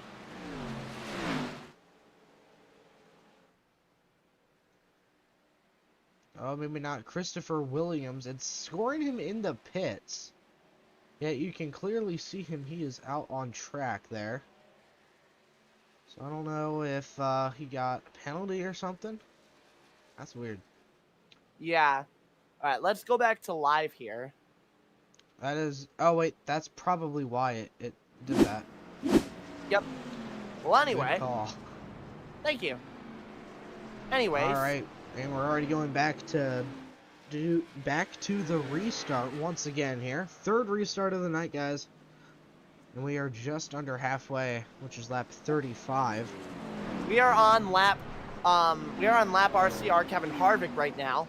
A: Oh, maybe not. Christopher Williams. It's scoring him in the pits. Yet you can clearly see him. He is out on track there. So I don't know if he got a penalty or something. That's weird.
C: Yeah. All right, let's go back to live here.
A: That is... Oh, wait. That's probably why it did that.
C: Yep. Well,
A: Good
C: anyway.
A: call.
C: Thank you. Anyways.
A: All right. And we're already going back to the restart once again here. Third restart of the night, guys. And we are just under halfway, which is lap 35.
C: We are on lap RCR Kevin Harvick right now.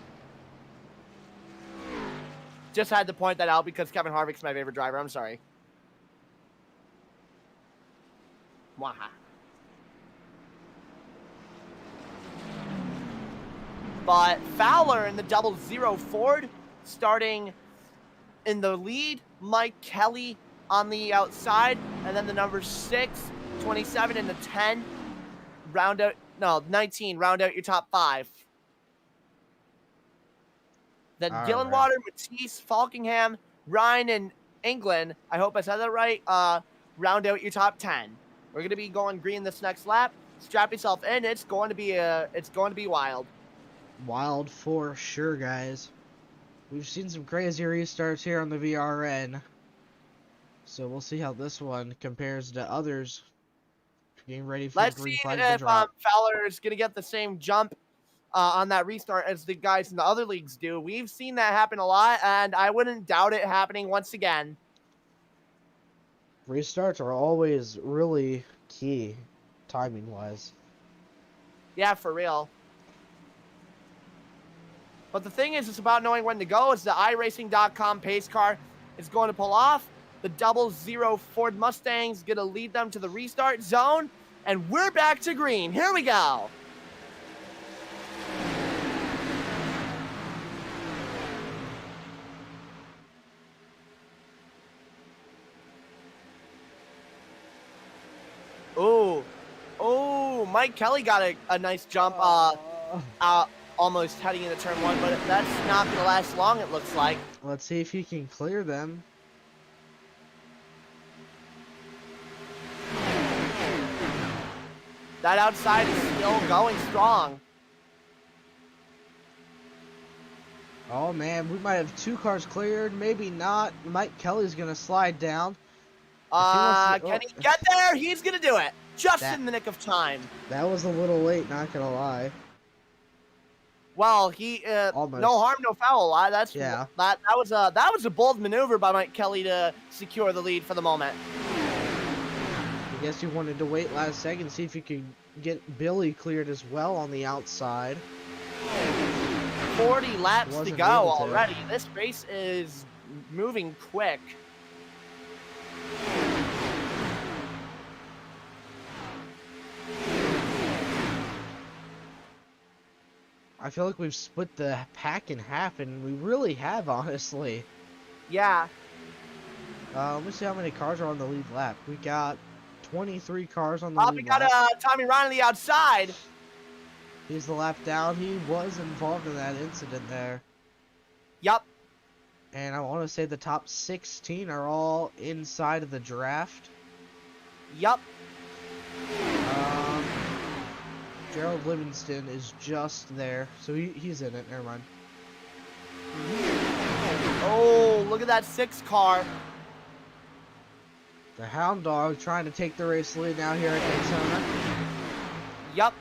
C: Just had to point that out because Kevin Harvick's my favorite driver. I'm sorry. Waha. But Fowler in the 00 Ford starting in the lead. Mike Kelly on the outside. And then the number 6, 27, and the 10. 19. Round out your top 5. Then
A: All
C: Gillenwater,
A: right.
C: Matisse, Falkingham, Ryan, and England. I hope I said that right. Round out your top 10. We're gonna be going green this next lap. Strap yourself in. It's going to be wild.
A: Wild for sure, guys. We've seen some crazy restarts here on the VRN. So we'll see how this one compares to others. Getting ready for
C: Let's
A: the green
C: see
A: flag to
C: if
A: drop.
C: Fowler is gonna get the same jump on that restart as the guys in the other leagues do. We've seen that happen a lot, and I wouldn't doubt it happening once again.
A: Restarts are always really key, timing-wise.
C: Yeah, for real. But the thing is, it's about knowing when to go. As the iRacing.com pace car is going to pull off. The 00 Ford Mustang's going to lead them to the restart zone. And we're back to green. Here we go. Oh, Mike Kelly got a nice jump almost heading into turn 1, but that's not going to last long, it looks like.
A: Let's see if he can clear them.
C: That outside is still going strong.
A: Oh man, we might have 2 cars cleared, maybe not. Mike Kelly's gonna slide down.
C: Can he get there? He's gonna do it. Just
A: That-
C: in the nick of time.
A: That was a little late, not gonna lie.
C: Well, he
A: Almost.
C: no harm, no foul.
A: Yeah.
C: That was a bold maneuver by Mike Kelly to secure the lead for the moment.
A: I guess he wanted to wait last second, see if he could get Billy cleared as well on the outside.
C: 40 laps to
A: Wasn't
C: go
A: able to.
C: already. This race is moving quick.
A: I feel like we've split the pack in half, and we really have, honestly.
C: Yeah.
A: Let me see how many cars are on the lead lap. We got 23 cars on the
C: We
A: lead
C: got
A: lap.
C: Tommy Ryan on the outside.
A: He's the lap down. He was involved in that incident there.
C: Yup.
A: And I want to say the top 16 are all inside of the draft.
C: Yup.
A: Gerald Livingston is just there, so he's in it. Never mind.
C: Oh, look at that 6 car.
A: The Hound Dog trying to take the race lead now here at Daytona.
C: Yup.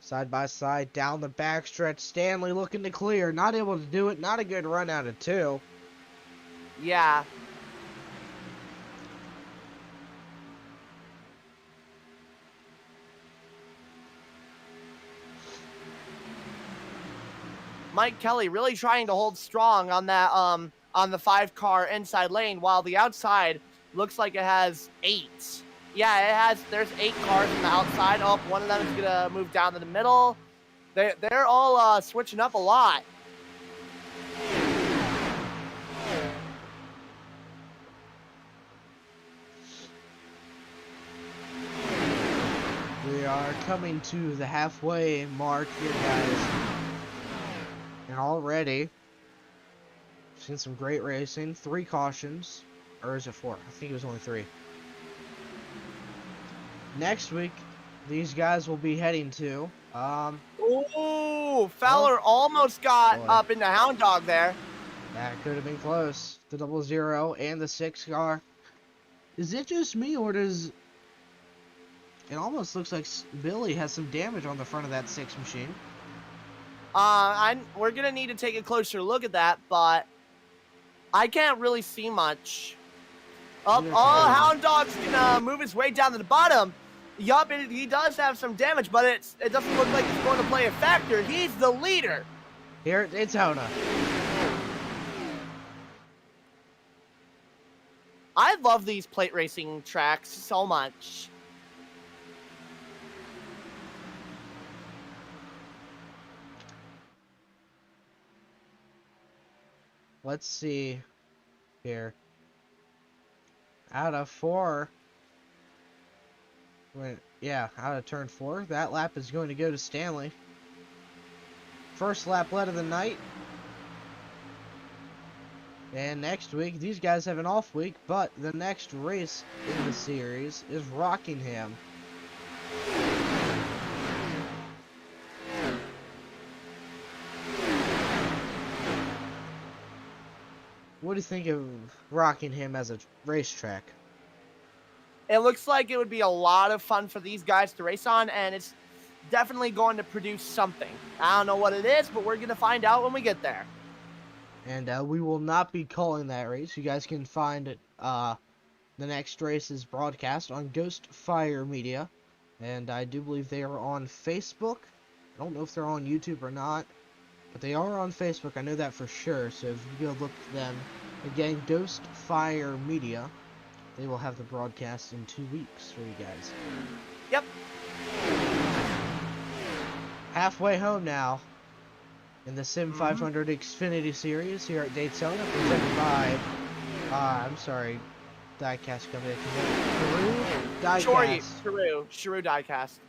A: Side by side down the backstretch. Stanley looking to clear. Not able to do it. Not a good run out of 2.
C: Yeah. Mike Kelly really trying to hold strong on that on the 5-car inside lane, while the outside looks like it has 8. Yeah, there's 8 cars on the outside. Oh, one of them is gonna move down to the middle. They're all switching up a lot.
A: We are coming to the halfway mark here, guys. And already, seen some great racing. 3 cautions. Or is it 4? I think it was only 3. Next week, these guys will be heading to,
C: Ooh, Fowler almost got up into Hound Dog there.
A: that could have been close. The 00 and the 6 car. Is it just me, or does... It almost looks like Billy has some damage on the front of that 6 machine.
C: We're gonna need to take a closer look at that, but I can't really see much. Hound Dog's gonna move his way down to the bottom. Yup, he does have some damage, but it doesn't look like it's going to play a factor. He's the leader.
A: Here at Daytona.
C: I love these plate racing tracks so much.
A: Let's see here. Out of 4. Out of turn 4. That lap is going to go to Stanley. First lap led of the night. And next week, these guys have an off week, but the next race in the series is Rockingham. What do you think of Rockingham as a racetrack?
C: It looks like it would be a lot of fun for these guys to race on, and it's definitely going to produce something. I don't know what it is, but we're going to find out when we get there.
A: And we will not be calling that race. You guys can find it, the next race's broadcast on Ghost Fire Media. And I do believe they are on Facebook. I don't know if they're on YouTube or not, but they are on Facebook. I know that for sure. So if you go look them, again, Ghost Fire Media, they will have the broadcast in 2 weeks for you guys.
C: Yep.
A: Halfway home now in the Sim500 Xfinity Series here at Daytona, presented by, Diecast Company. Sharue Diecast.
C: Sharue Diecast.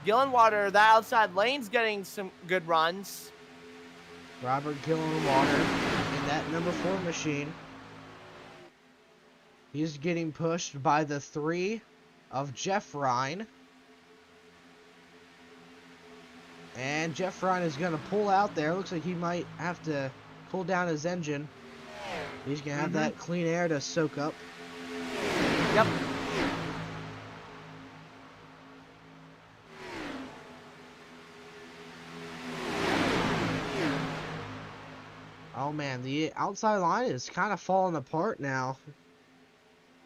C: Gillenwater, that outside lane's getting some good runs.
A: Robert Gillenwater in that number 4 machine. He's getting pushed by the 3 of Jeff Ryan. And Jeff Ryan is going to pull out there. Looks like he might have to cool down his engine. He's going to have that clean air to soak up.
C: Yep.
A: Oh man, the outside line is kind of falling apart now.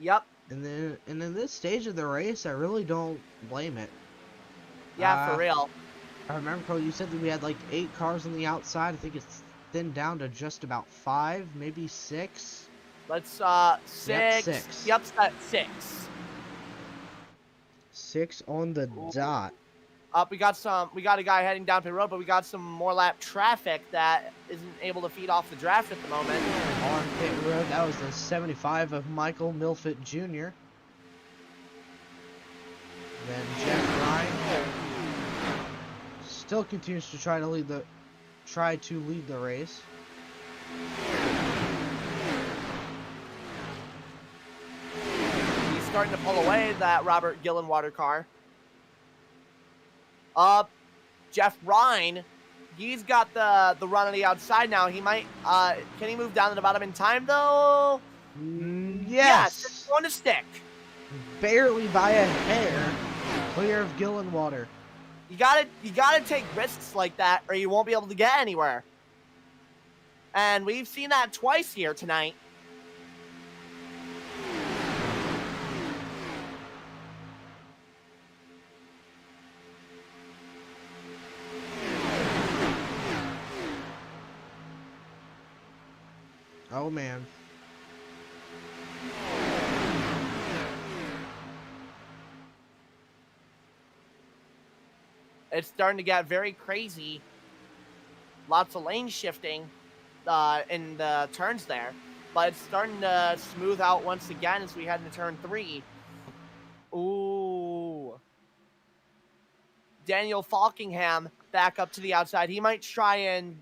C: Yep.
A: And in this stage of the race, I really don't blame it.
C: Yeah, for real.
A: I remember, Cole, you said that we had like 8 cars on the outside. I think it's thinned down to just about 5, maybe 6.
C: Let's 6.
A: Yep, 6.
C: Yep, 6.
A: 6 on the dot.
C: We got a guy heading down pit road, but we got some more lap traffic that isn't able to feed off the draft at the moment.
A: On pit road, that was the 75 of Michael Milfit Jr. Then Jeff Ryan still continues to try to lead the race.
C: He's starting to pull away that Robert Gillenwater car. Jeff Ryan, he's got the run on the outside now. He might, can he move down to the bottom in time though? Yes, it's going to stick.
A: Barely by a hair, clear of Gillenwater.
C: You gotta take risks like that, or you won't be able to get anywhere. And we've seen that twice here tonight.
A: Oh man.
C: It's starting to get very crazy. Lots of lane shifting in the turns there. But it's starting to smooth out once again as we head into turn 3. Ooh. Daniel Falkingham back up to the outside. He might try and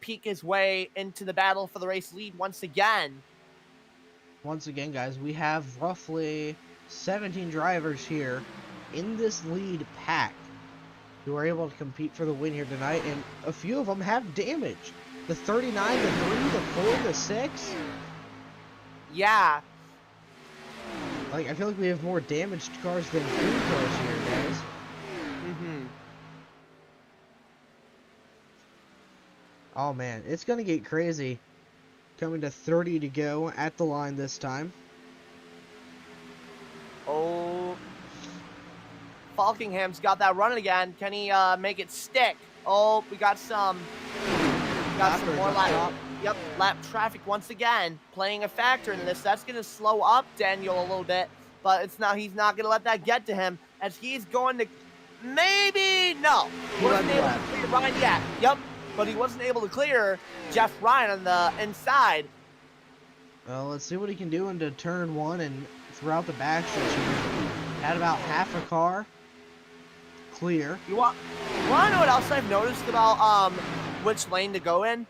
C: peek his way into the battle for the race lead once again.
A: Once again, guys, we have roughly 17 drivers here in this lead pack who are able to compete for the win here tonight, and a few of them have damage. The 39, the 3, the 4, the 6.
C: Yeah.
A: Like, I feel like we have more damaged cars than clean cars here, guys.
C: Mm-hmm.
A: Oh man, it's gonna get crazy. Coming to 30 to go at the line this time.
C: Oh. Falkingham's got that running again. Can he make it stick? Oh, we got some more lap. Yep, lap traffic once again playing a factor in this. That's gonna slow up Daniel a little bit, but he's not gonna let that get to him as he's going to maybe no. He wasn't able to clear Ryan yet. Yep, but he wasn't able to clear Jeff Ryan on the inside.
A: Well, let's see what he can do into turn 1 and throughout the backstretch here. Had about half a car clear.
C: You want to know what else I've noticed about which lane to go in?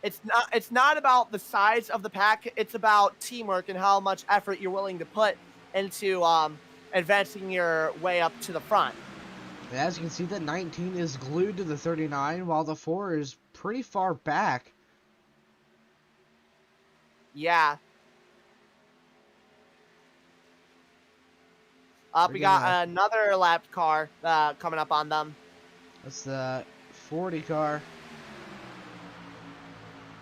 C: It's not about the size of the pack. It's about teamwork and how much effort you're willing to put into advancing your way up to the front.
A: As you can see, that 19 is glued to the 39, while the 4 is pretty far back.
C: Yeah. We got another lapped car coming up on them.
A: That's the 40 car.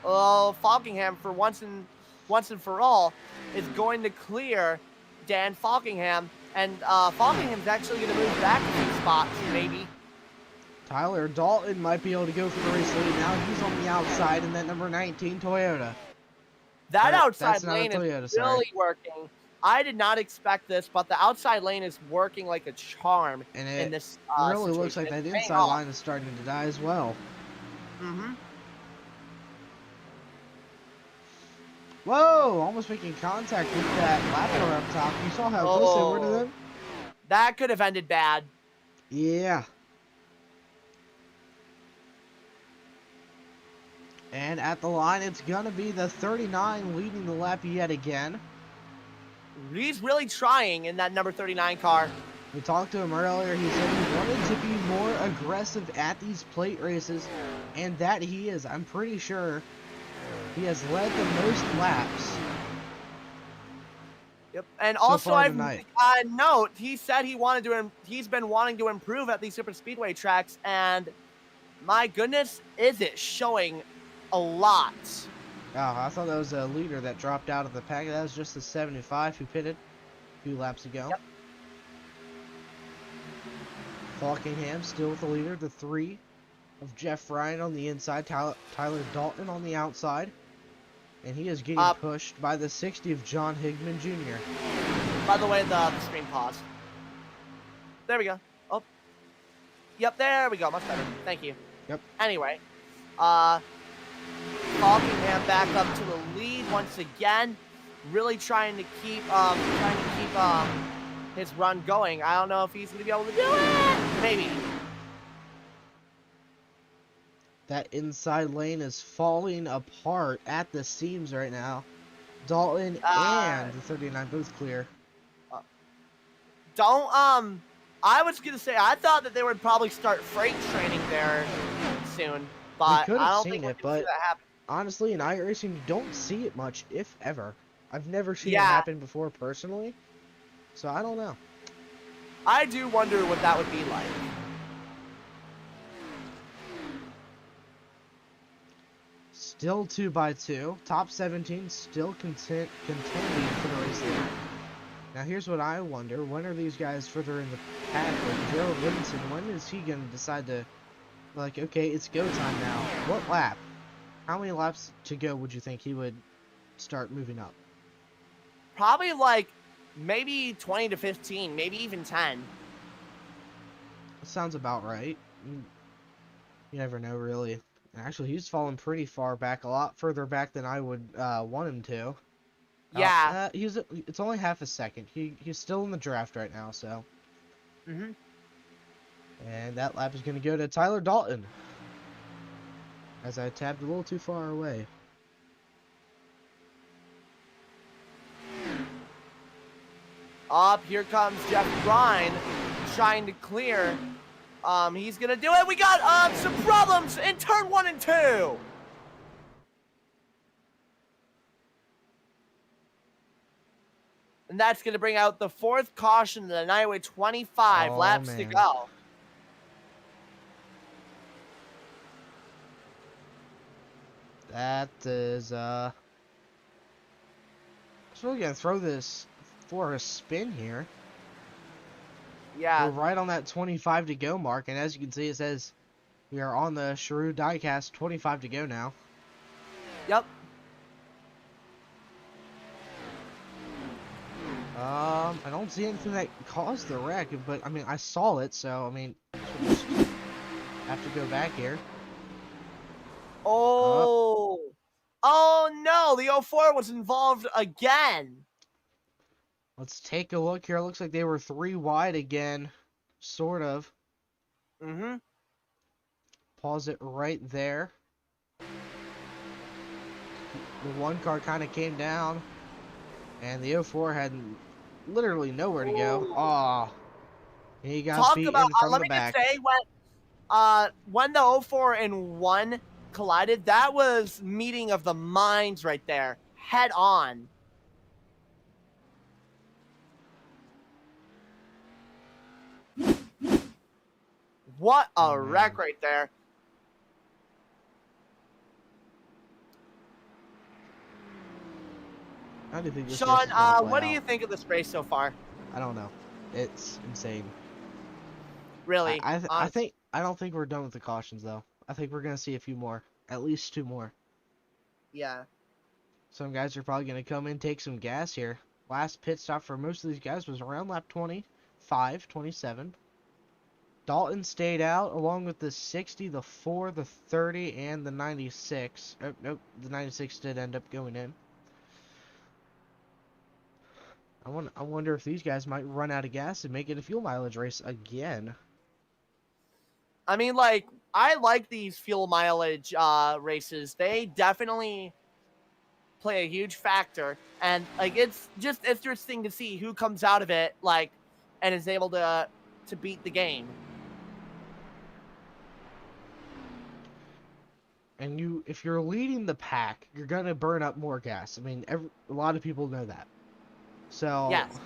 C: Oh, Falkingham for once and for all is going to clear Dan Falkingham, and Falkingham's actually going to move back a few spots, maybe.
A: Tyler Dalton might be able to go for the race lead. Now he's on the outside in that number 19 Toyota.
C: That outside
A: not a
C: lane
A: Toyota,
C: is really working. I did not expect this, but the outside lane is working like a charm
A: And
C: in this
A: really
C: situation.
A: looks like that
C: It's
A: inside
C: paying off.
A: line is starting to die as well.
C: Mm-hmm.
A: Whoa! Almost making contact with that lap car up top. You saw how close they were to them?
C: That could have ended bad.
A: Yeah. And at the line, it's going to be the 39 leading the lap yet again.
C: He's really trying in that number 39 car.
A: We talked to him earlier. He said he wanted to be more aggressive at these plate races, and that he is. I'm pretty sure he has led the most laps.
C: Yep. And
A: So
C: also,
A: far
C: I've
A: tonight.
C: note he said he's been wanting to improve at these super speedway tracks, and my goodness, is it showing a lot.
A: Oh, I thought that was a leader that dropped out of the pack. That was just the 75 who pitted a few laps ago.
C: Yep.
A: Falkingham still with the leader, the 3 of Jeff Ryan on the inside, Tyler Dalton on the outside. And he is getting pushed by the 60 of John Higman Jr.
C: By the way, the screen paused. There we go. Oh. Yep, there we go. Much better. Thank you.
A: Yep.
C: Anyway, Falkingham back up to the lead once again. Really trying to keep his run going. I don't know if he's going to be able to do it. Maybe.
A: That inside lane is falling apart at the seams right now. Dalton and the 39 both clear.
C: I was going to say, I thought that they would probably start freight training there soon, but
A: could have
C: I don't
A: seen
C: think we're
A: it,
C: going to see
A: but-
C: that happen.
A: Honestly, in iRacing, you don't see it much, if ever. I've never seen it
C: Yeah.
A: happen before personally, so I don't know.
C: I do wonder what that would be like.
A: Still 2x2. Top 17 still contending for the race lead. Now here's what I wonder. When are these guys further in the pack? Like Gerald Livingston, when is he going to decide to, like, okay, it's go time now. What lap? How many laps to go would you think he would start moving up?
C: Probably like maybe 20 to 15, maybe even 10.
A: That sounds about right. You never know, really. Actually, he's fallen pretty far back, a lot further back than I would want him to.
C: Yeah.
A: It's only half a second. He's still in the draft right now, so.
C: Mm-hmm.
A: And that lap is going to go to Tyler Dalton. As I tabbed a little too far away.
C: Up, here comes Jeff Brine trying to clear. He's gonna do it. We got some problems in turn 1 and 2. And that's gonna bring out the 4th caution of the night with 25
A: Oh,
C: laps to
A: man.
C: go.
A: That is, just really going to throw this for a spin here.
C: Yeah.
A: We're right on that 25 to go mark, and as you can see, it says we are on the Sharue Diecast, 25 to go now.
C: Yep.
A: I don't see anything that caused the wreck, but I mean, I saw it, so I mean, just have to go back here.
C: Oh. Oh no, the 04 was involved again.
A: Let's take a look here. It looks like they were 3 wide again, sort of.
C: Mm-hmm.
A: Pause it right there. The one car kind of came down, and the 04 had literally nowhere to go. Aw. He got
C: Talk
A: beaten
C: about,
A: from
C: let
A: the
C: me
A: back.
C: just say, when the 04 and 1 collided, that was meeting of the minds right there, head on. What a
A: Oh,
C: wreck
A: man.
C: right there.
A: How do you think this
C: Sean,
A: race is gonna play
C: what do
A: out?
C: you think of this race so far?
A: I don't know. It's insane.
C: Really?
A: I don't think we're done with the cautions though. I think we're gonna see a few more, at least 2 more.
C: Yeah.
A: Some guys are probably gonna come in, take some gas here. Last pit stop for most of these guys was around lap 25, 27. Dalton stayed out along with the 60, the 4, the 30, and the 96. Oh, nope, the 96 did end up going in. I wonder if these guys might run out of gas and make it a fuel mileage race again.
C: I mean, like, I like these fuel mileage races. They definitely play a huge factor, and like it's just interesting to see who comes out of it like and is able to beat the game.
A: And if you're leading the pack, you're gonna burn up more gas. I mean, a lot of people know that. So,
C: Yes.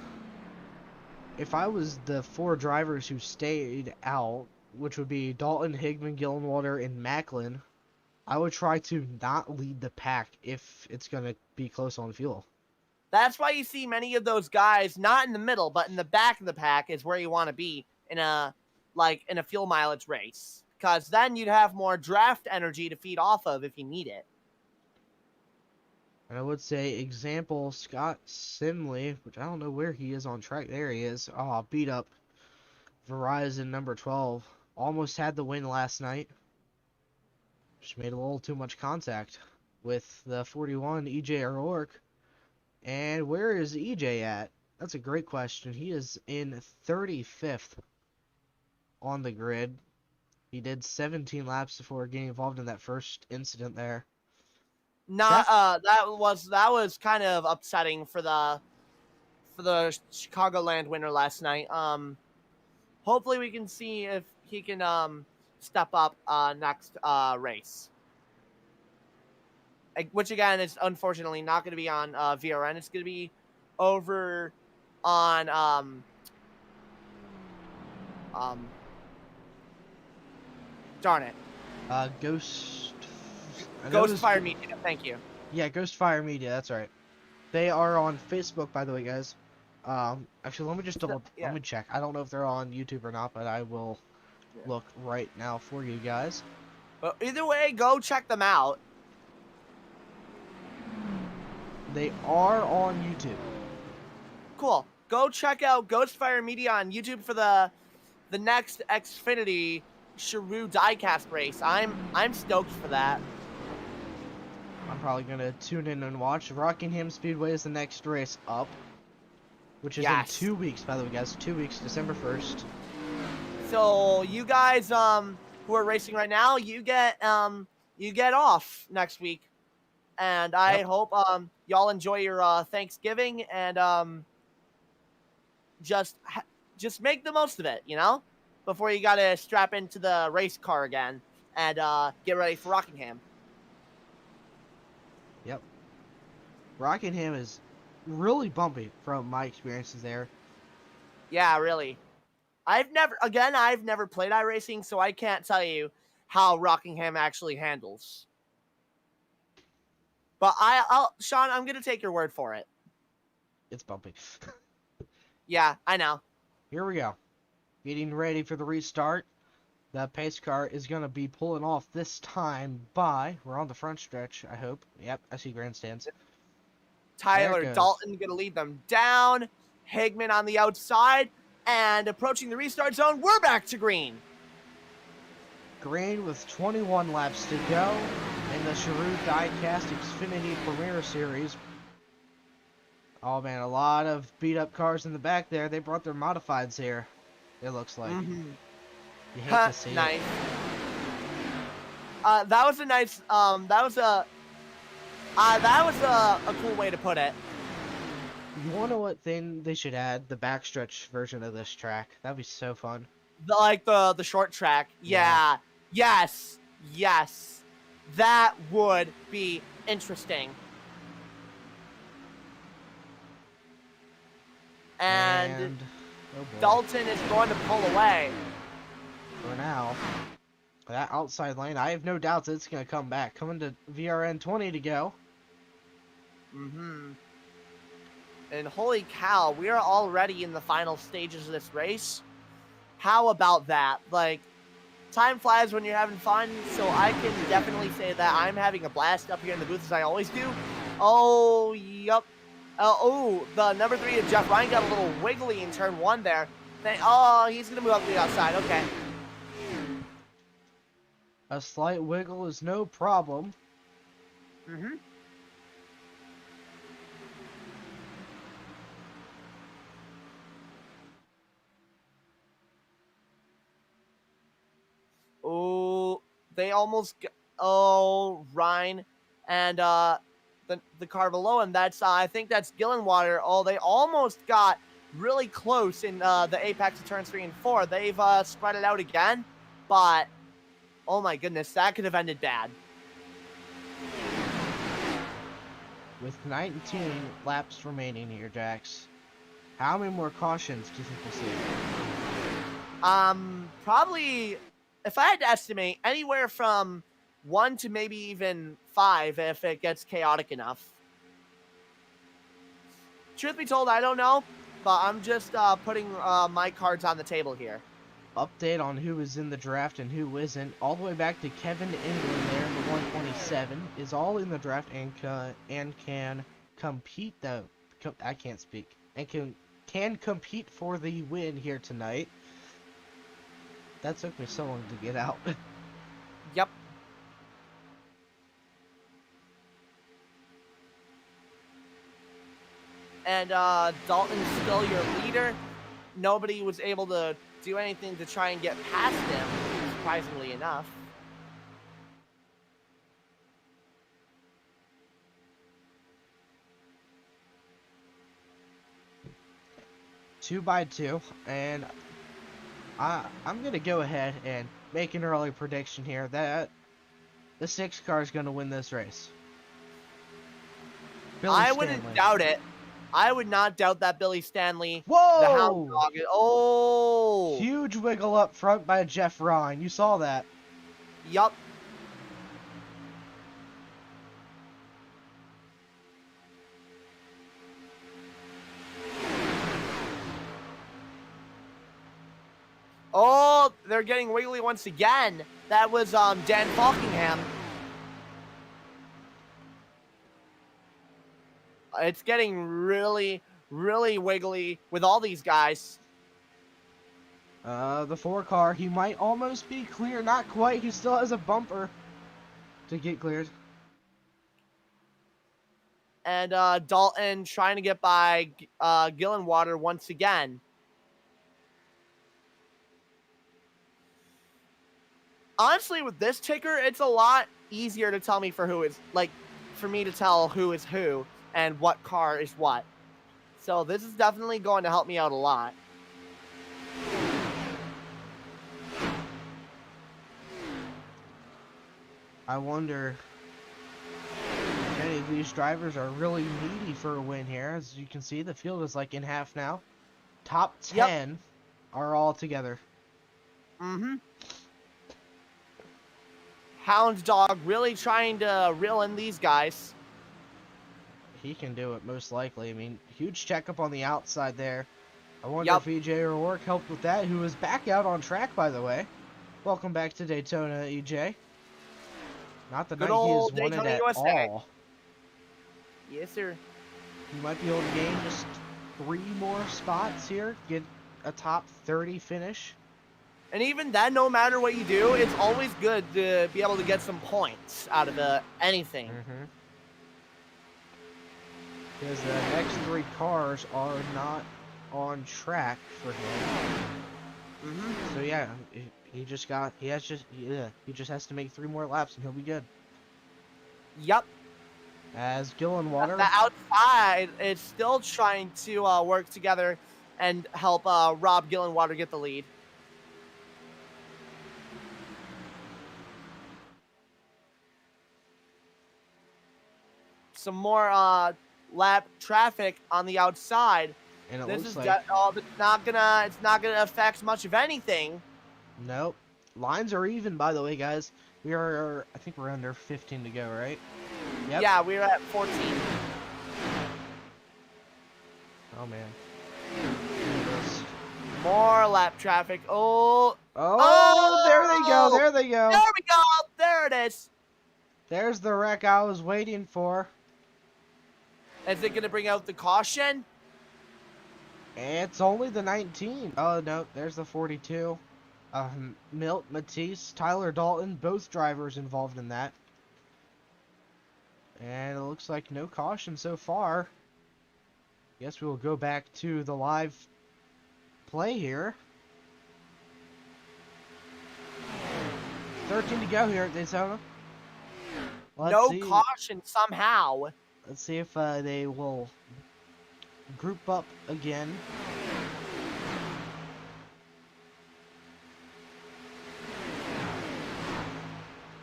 A: if I was the 4 drivers who stayed out, which would be Dalton, Higman, Gillenwater, and Macklin, I would try to not lead the pack if it's gonna be close on fuel.
C: That's why you see many of those guys not in the middle, but in the back of the pack is where you want to be in a fuel mileage race, because then you'd have more draft energy to feed off of if you need it.
A: And I would say, example, Scott Simley, which I don't know where he is on track. There he is. Oh, beat up Verizon number 12. Almost had the win last night. Just made a little too much contact with the 41, EJ O'Rourke. And where is EJ at? That's a great question. He is in 35th on the grid. He did 17 laps before getting involved in that first incident there.
C: Not that was kind of upsetting for the Chicagoland winner last night. Hopefully we can see if he can step up next race. Which again is unfortunately not going to be on VRN. It's going to be over on darn it. Ghost Fire Media. Thank you.
A: Yeah, Ghost Fire Media. That's right. They are on Facebook, by the way, guys. Actually, let me just let me check. I don't know if they're on YouTube or not, but I will look right now for you guys.
C: But either way, go check them out.
A: They are on YouTube.
C: Cool. Go check out Ghost Fire Media on YouTube for the next Xfinity Sharue Diecast race. I'm stoked for that.
A: I'm probably gonna tune in and watch. Rockingham Speedway is the next race up, which is in 2 weeks, by the way, guys. 2 weeks, December 1st.
C: So you guys who are racing right now, you get off next week. And I hope y'all enjoy your Thanksgiving and just make the most of it, you know, before you gotta strap into the race car again and get ready for Rockingham.
A: Yep. Rockingham is really bumpy from my experiences there.
C: Yeah, really. I've never played iRacing, so I can't tell you how Rockingham actually handles. But Sean, I'm gonna take your word for it.
A: It's bumpy.
C: Yeah, I know.
A: Here we go. Getting ready for the restart. The pace car is going to be pulling off this time by... We're on the front stretch, I hope. Yep, I see grandstands.
C: Tyler Dalton going to lead them down. Higman on the outside. And approaching the restart zone, we're back to green.
A: Green with 21 laps to go in the Sharue Diecast Xfinity Premier Series. Oh man, a lot of beat up cars in the back there. They brought their modifieds here, it looks like. You hate to see
C: nice.
A: it.
C: That was a nice, that was a cool way to put it.
A: You wanna know what thing they should add? The backstretch version of this track. That'd be so fun.
C: The short track. Yeah. Yes. Yes. That would be interesting. And
A: oh
C: Dalton is going to pull away.
A: For now. That outside lane, I have no doubts it's going to come back. Coming to VRN 20 to go.
C: And holy cow, we are already in the final stages of this race. How about that? Like, time flies when you're having fun, so I can definitely say that I'm having a blast up here in the booth as I always do. Oh, yup. The number 3 of Jeff Ryan got a little wiggly in turn 1 there. He's going to move up to the outside. Okay.
A: A slight wiggle is no problem.
C: Oh, they almost... Ryan and the car below him. That's I think that's Gillenwater. Oh, they almost got really close in the apex of turns 3 and 4. They've spread it out again, but oh my goodness, that could have ended bad.
A: With 19 laps remaining here, Jax, how many more cautions do you think we'll see?
C: Probably, if I had to estimate, anywhere from 1 to maybe even 5 if it gets chaotic enough. Truth be told, I don't know, but I'm just putting my cards on the table here.
A: Update on who is in the draft and who isn't. All the way back to Kevin England there, the 127, is all in the draft and can compete. I can't speak. And can compete for the win here tonight. That took me so long to get out.
C: Yep. And Dalton's still your leader. Nobody was able to do anything to try and get past him, surprisingly enough.
A: Two by two, and I'm gonna go ahead and make an early prediction here that the 6 car is gonna win this race. Billy
C: I
A: Stanley.
C: wouldn't doubt it. I would not doubt that Billy Stanley,
A: Whoa!
C: the Hound Dog. Oh!
A: Huge wiggle up front by Jeff Ryan. You saw that.
C: Yup. Oh, they're getting wiggly once again. That was Dan Falkingham. It's getting really, really wiggly with all these guys.
A: The 4 car, he might almost be clear. Not quite. He still has a bumper to get cleared.
C: And Dalton trying to get by Gillenwater once again. Honestly, with this ticker, it's a lot easier to tell me for me to tell who is who and what car is what. So this is definitely going to help me out a lot.
A: I wonder if any of these drivers are really needy for a win here. As you can see, the field is like in half now. Top 10 are all together.
C: Mm-hmm. Hound Dog really trying to reel in these guys.
A: He can do it, most likely. I mean, huge checkup on the outside there. I wonder if EJ O'Rourke helped with that, who is back out on track, by the way. Welcome back to Daytona, EJ. Not the night he has won it at all.
C: Yes, sir.
A: He might be able to gain just 3 more spots here, get a top 30 finish.
C: And even then, no matter what you do, it's always good to be able to get some points out of anything.
A: Mm-hmm. Because the next 3 cars are not on track for him.
C: Mm-hmm.
A: So yeah, he just has to make 3 more laps and he'll be good.
C: Yep.
A: As Gillenwater,
C: The outside is still trying to work together and help Rob Gillenwater get the lead. Some more lap traffic on the outside.
A: and it
C: This
A: looks
C: is
A: like
C: it's not gonna affect much of anything.
A: nope. Lines are even, by the way, guys. I think we're under 15 to go, right? Yep.
C: Yeah, we're at 14.
A: Oh man.
C: More lap traffic. Oh,
A: There they go. There they go.
C: there we go. There it is.
A: There's the wreck I was waiting for.
C: Is it gonna bring out the caution?
A: It's only the 19. Oh no, there's the 42. Milt, Matisse, Tyler Dalton, both drivers involved in that. And it looks like no caution so far. Guess we'll go back to the live play here. 13 to go here at Daytona.
C: No caution somehow.
A: Let's see if they will group up again.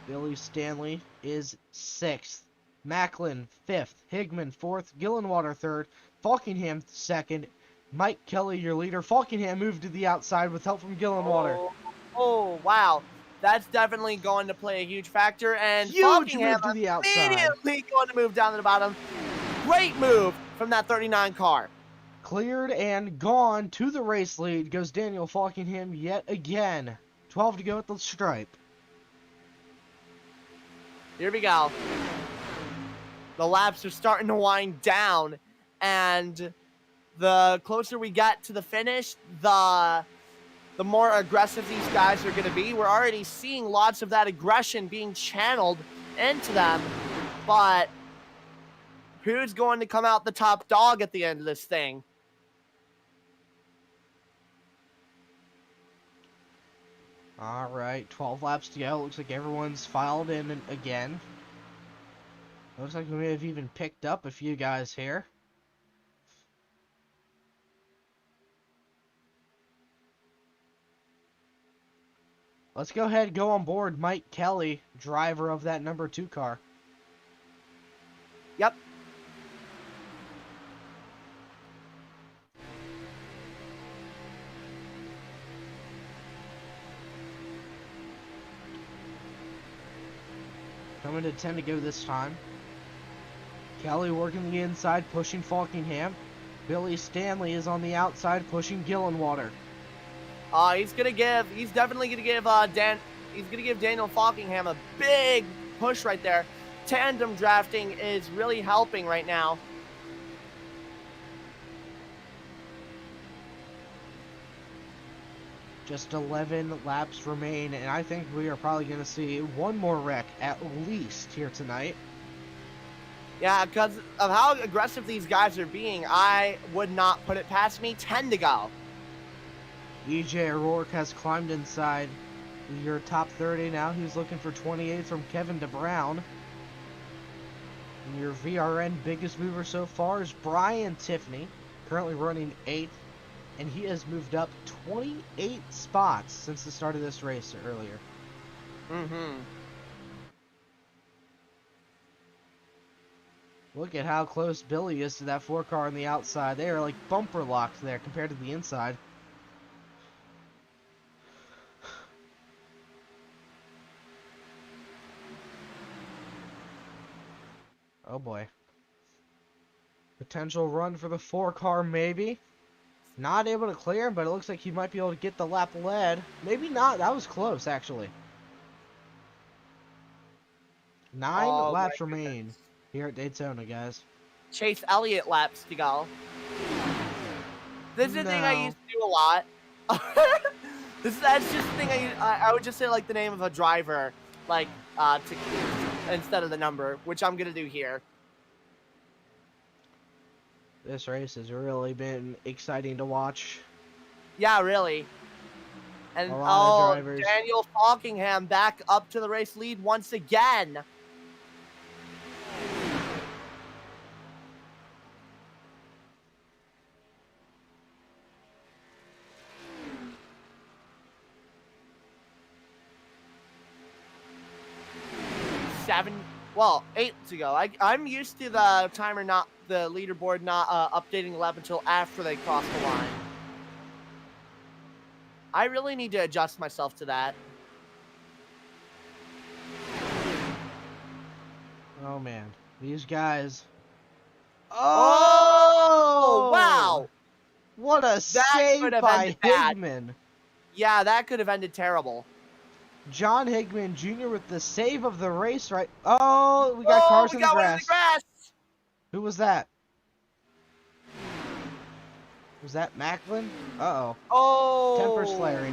A: Billy Stanley is 6th. Macklin 5th. Higman 4th. Gillenwater 3rd. Falkingham 2nd. Mike Kelly, your leader. Falkingham moved to the outside with help from Gillenwater.
C: Oh, wow. That's definitely going to play a huge factor. And
A: Huge
C: Falkingham
A: move to the outside.
C: immediately going to move down to the bottom. Great move from that 39 car.
A: Cleared and gone to the race lead goes Daniel Falkingham yet again. 12 to go at the stripe.
C: Here we go. The laps are starting to wind down, and the closer we get to the finish, the more aggressive these guys are going to be. We're already seeing lots of that aggression being channeled into them, but who's going to come out the top dog at the end of this thing.
A: All right, 12 laps to go. Looks like everyone's filed in again. Looks like we may have even picked up a few guys here. Let's go ahead and go on board Mike Kelly, driver of that number 2 car.
C: Yep.
A: Coming to 10 to go this time. Kelly working the inside, pushing Falkingham. Billy Stanley is on the outside, pushing Gillenwater.
C: He's definitely gonna give Daniel Falkingham a big push right there. Tandem drafting is really helping right now.
A: Just 11 laps remain, and I think we are probably going to see one more wreck at least here tonight.
C: Yeah, because of how aggressive these guys are being, I would not put it past me. 10 to go.
A: EJ O'Rourke has climbed inside your top 30 now. He's looking for 28 from Kevin DeBrown. And your VRN biggest mover so far is Brian Tiffany, currently running 8th. And he has moved up 28 spots since the start of this race earlier.
C: Mm-hmm.
A: Look at how close Billy is to that 4 car on the outside. They are like bumper locked there compared to the inside. Oh boy. Potential run for the 4 car maybe. Not able to clear him, but it looks like he might be able to get the lap lead. Maybe not. That was close, actually. 9 laps remain here at Daytona, guys.
C: Chase Elliott laps to go. This is the thing I used to do a lot. That's just the thing I would just say like the name of a driver, like instead of the number, which I'm gonna do here.
A: This race has really been exciting to watch.
C: Yeah, really. And
A: A lot of drivers.
C: Daniel Falkingham back up to the race lead once again. Eight to go. I'm used to the timer the leaderboard not updating the lap until after they cross the line. I really need to adjust myself to that.
A: Oh man, these guys.
C: Oh wow!
A: What a save by Higman.
C: Yeah, that could have ended terrible.
A: John Higman Jr. with the save of the race, right? Oh, we got cars in the grass. Who was that? Was that Macklin? Uh-oh.
C: Oh.
A: Temper's flaring.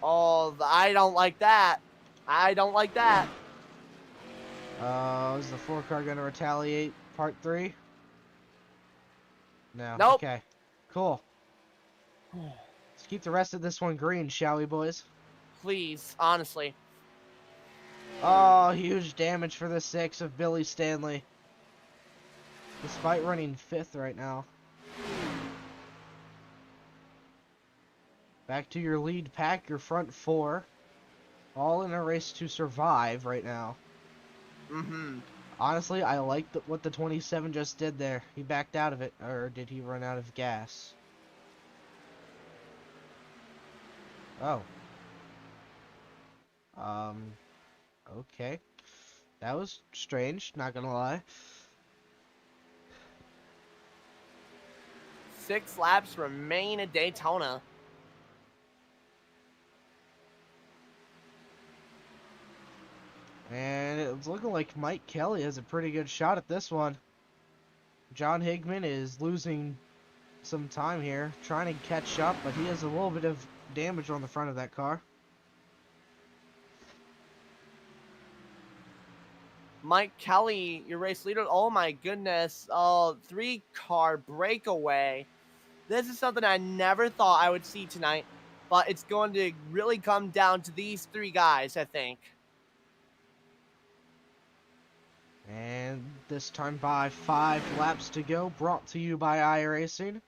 C: Oh, I don't like that. I don't like that.
A: Is the 4 car going to retaliate? Part 3? No.
C: Nope.
A: Okay. Cool. Let's keep the rest of this one green, shall we, boys?
C: Please, honestly.
A: Oh, huge damage for the 6 of Billy Stanley. Despite running 5th right now. Back to your lead pack, your front 4. All in a race to survive right now.
C: Mm-hmm.
A: Honestly, I like what the 27 just did there. He backed out of it. Or did he run out of gas? Oh. Okay. That was strange, not gonna lie.
C: 6 laps remain at Daytona.
A: And it's looking like Mike Kelly has a pretty good shot at this one. John Higman is losing some time here, trying to catch up, but he has a little bit of damage on the front of that car.
C: Mike Kelly, your race leader. Oh my goodness. Oh, 3-car breakaway. This is something I never thought I would see tonight, but it's going to really come down to these 3 guys, I think.
A: And this time by 5 laps to go, brought to you by iRacing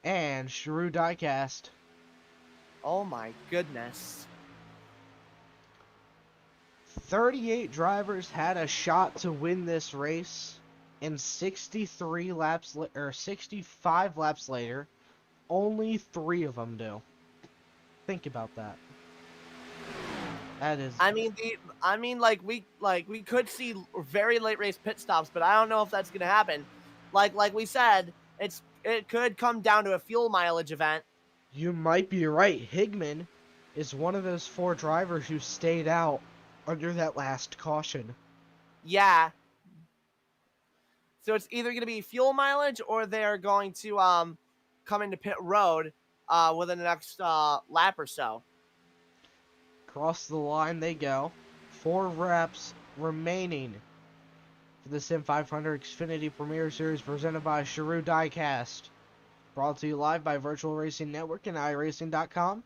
A: and Sharue Diecast.
C: Oh my goodness.
A: 38 drivers had a shot to win this race, and 65 laps later, only 3 of them do. Think about that. That is.
C: I mean, like we could see very late race pit stops, but I don't know if that's gonna happen. Like we said, it could come down to a fuel mileage event.
A: You might be right. Higman is one of those 4 drivers who stayed out under that last caution.
C: Yeah. So it's either going to be fuel mileage or they're going to come into pit road within the next lap or so.
A: Across the line they go. 4 reps remaining for the Sim500 Xfinity Premier Series presented by Sharue Diecast. Brought to you live by Virtual Racing Network and iRacing.com.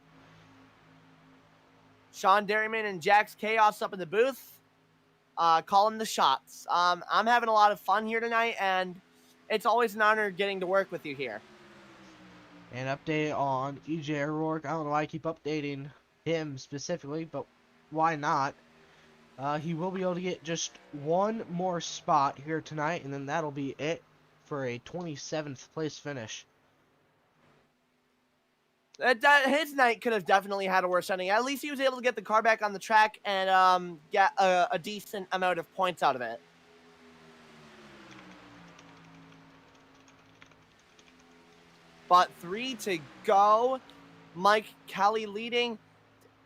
C: Sean Derryman and Jax Chaos up in the booth, calling the shots. I'm having a lot of fun here tonight, and it's always an honor getting to work with you here.
A: An update on EJ O'Rourke. I don't know why I keep updating him specifically, but why not? He will be able to get just 1 more spot here tonight, and then that'll be it for a 27th place finish.
C: His night could have definitely had a worse ending. At least he was able to get the car back on the track and get a decent amount of points out of it. But 3 to go. Mike Kelly leading.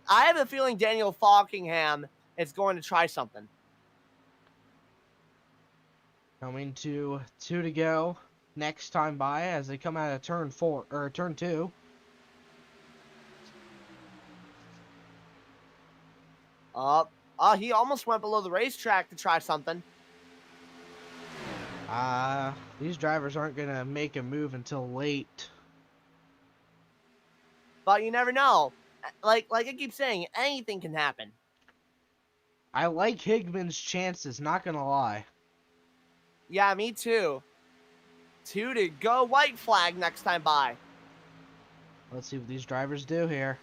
C: I have a feeling Daniel Falkingham is going to try something.
A: Coming to 2 to go. Next time by as they come out of turn 2.
C: He almost went below the racetrack to try something.
A: These drivers aren't going to make a move until late.
C: But you never know. Like I keep saying, anything can happen.
A: I like Higman's chances, not going to lie.
C: Yeah, me too. 2 to go. White flag next time by.
A: Let's see what these drivers do here.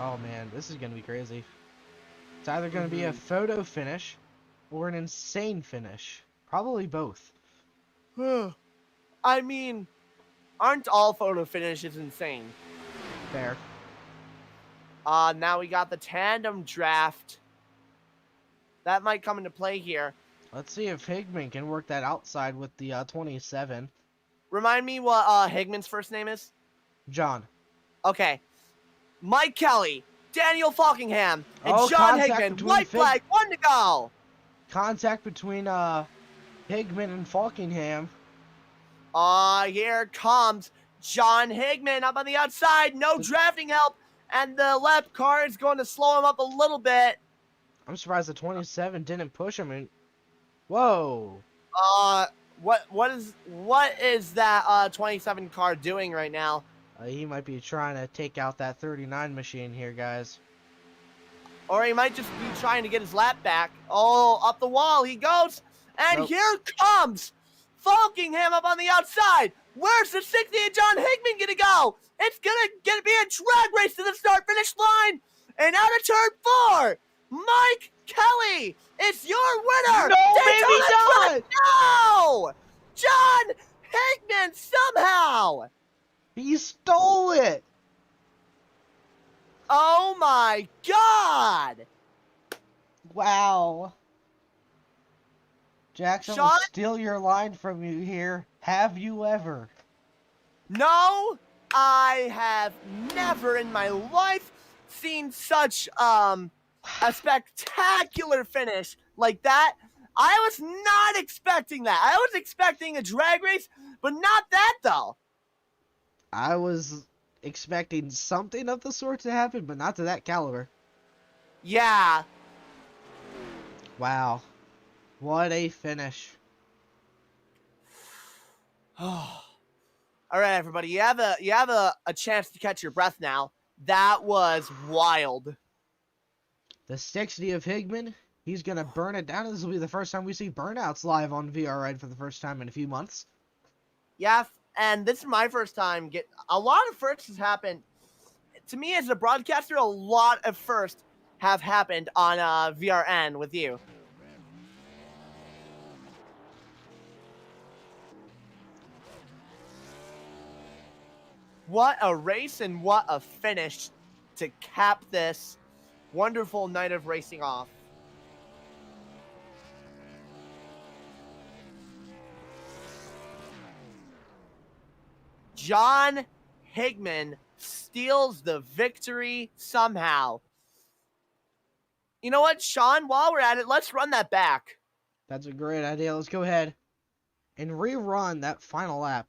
A: Oh man, this is going to be crazy. It's either going to be a photo finish or an insane finish. Probably both.
C: I mean, aren't all photo finishes insane?
A: Fair.
C: Now we got the tandem draft. That might come into play here.
A: Let's see if Higman can work that outside with the 27.
C: Remind me what Higman's first name is?
A: John.
C: Okay. Mike Kelly, Daniel Falkingham, and
A: Oh,
C: John
A: contact
C: Higman.
A: between
C: White flag, 1 to go.
A: Contact between Higman and Falkingham.
C: Here comes John Higman up on the outside. No drafting help. And the left car is going to slow him up a little bit.
A: I'm surprised the 27 didn't push him. Whoa.
C: What is that 27 car doing right now?
A: He might be trying to take out that 39 machine here, guys.
C: Or he might just be trying to get his lap back. Oh, up the wall he goes. And
A: Nope.
C: here comes Falkingham up on the outside. Where's the 60 of John Higman gonna go? It's gonna be a drag race to the start-finish line. And out of turn 4, Mike Kelly is your winner.
A: No, maybe not.
C: No! John Higman somehow.
A: He stole it.
C: Oh my God.
A: Wow. Jackson will
C: Sean?
A: steal your line from you here. Have you ever?
C: No, I have never in my life seen such a spectacular finish like that. I was not expecting that. I was expecting a drag race, but not that though.
A: I was expecting something of the sort to happen, but not to that caliber.
C: Yeah.
A: Wow. What a finish.
C: All right, everybody. You have a chance to catch your breath now. That was wild.
A: The 60 of Higman, he's going to burn it down. This will be the first time we see burnouts live on VRN for the first time in a few months.
C: Yeah, and this is my first time. A lot of firsts has happened. To me, as a broadcaster, a lot of firsts have happened on VRN with you. What a race and what a finish to cap this wonderful night of racing off. John Higman steals the victory somehow. You know what, Sean? While we're at it, let's run that back.
A: That's a great idea. Let's go ahead and rerun that final lap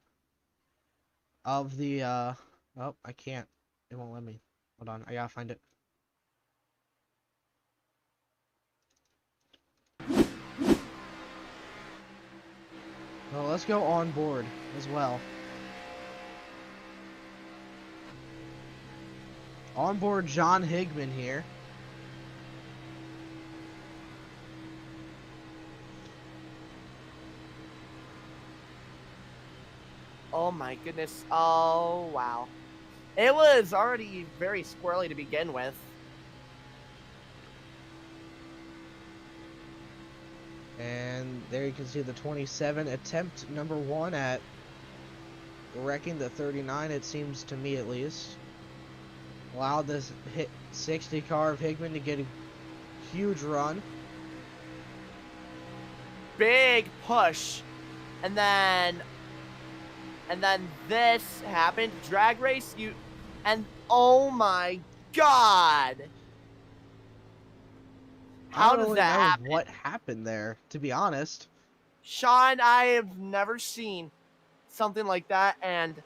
A: of the, oh, I can't. It won't let me. Hold on. I gotta find it. Well, let's go on board as well. On board John Higman here.
C: Oh my goodness. Oh, wow. It was already very squirrely to begin with.
A: And there you can see the 27 attempt number 1 at wrecking the 39, it seems to me at least. Allowed this hit 60 car of Higman to get a huge run.
C: Big push. And then this happened. Drag race, and oh my god. How does that happen?
A: What happened there, to be honest?
C: Sean, I have never seen something like that, and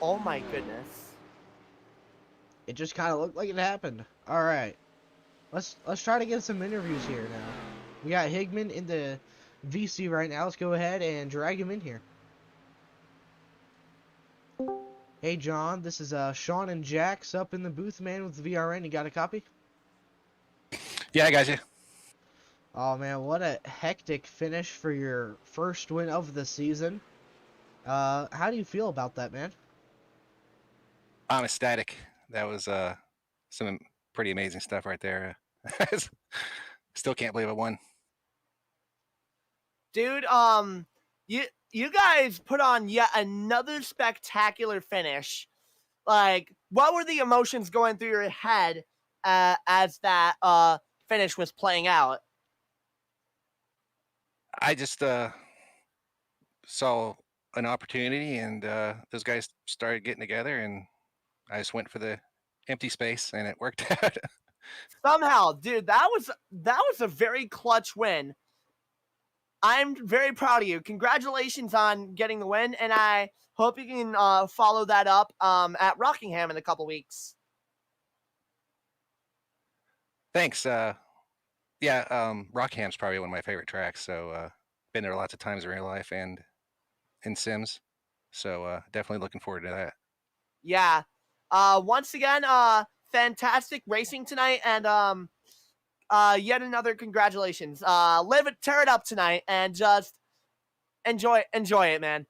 C: oh my goodness.
A: It just kind of looked like it happened. All right, let's try to get some interviews here now. We got Higman in the VC right now. Let's go ahead and drag him in here. Hey John, this is Sean and Jax up in the booth, man, with VRN. You got a copy?
E: Yeah, I got you.
A: Oh man, what a hectic finish for your first win of the season. How do you feel about that, man?
E: I'm ecstatic. That was some pretty amazing stuff right there. Still can't believe I won.
C: Dude, you guys put on yet another spectacular finish. Like, what were the emotions going through your head as that finish was playing out?
E: I just saw an opportunity, and those guys started getting together, and I just went for the empty space, and it worked out.
C: Somehow, dude, that was a very clutch win. I'm very proud of you. Congratulations on getting the win, and I hope you can follow that up at Rockingham in a couple weeks.
E: Thanks. Rockham's probably one of my favorite tracks. So been there lots of times in real life and in Sims. So definitely looking forward to that.
C: Yeah. Once again, fantastic racing tonight, and yet another congratulations. Live it, tear it up tonight, and just enjoy it, man.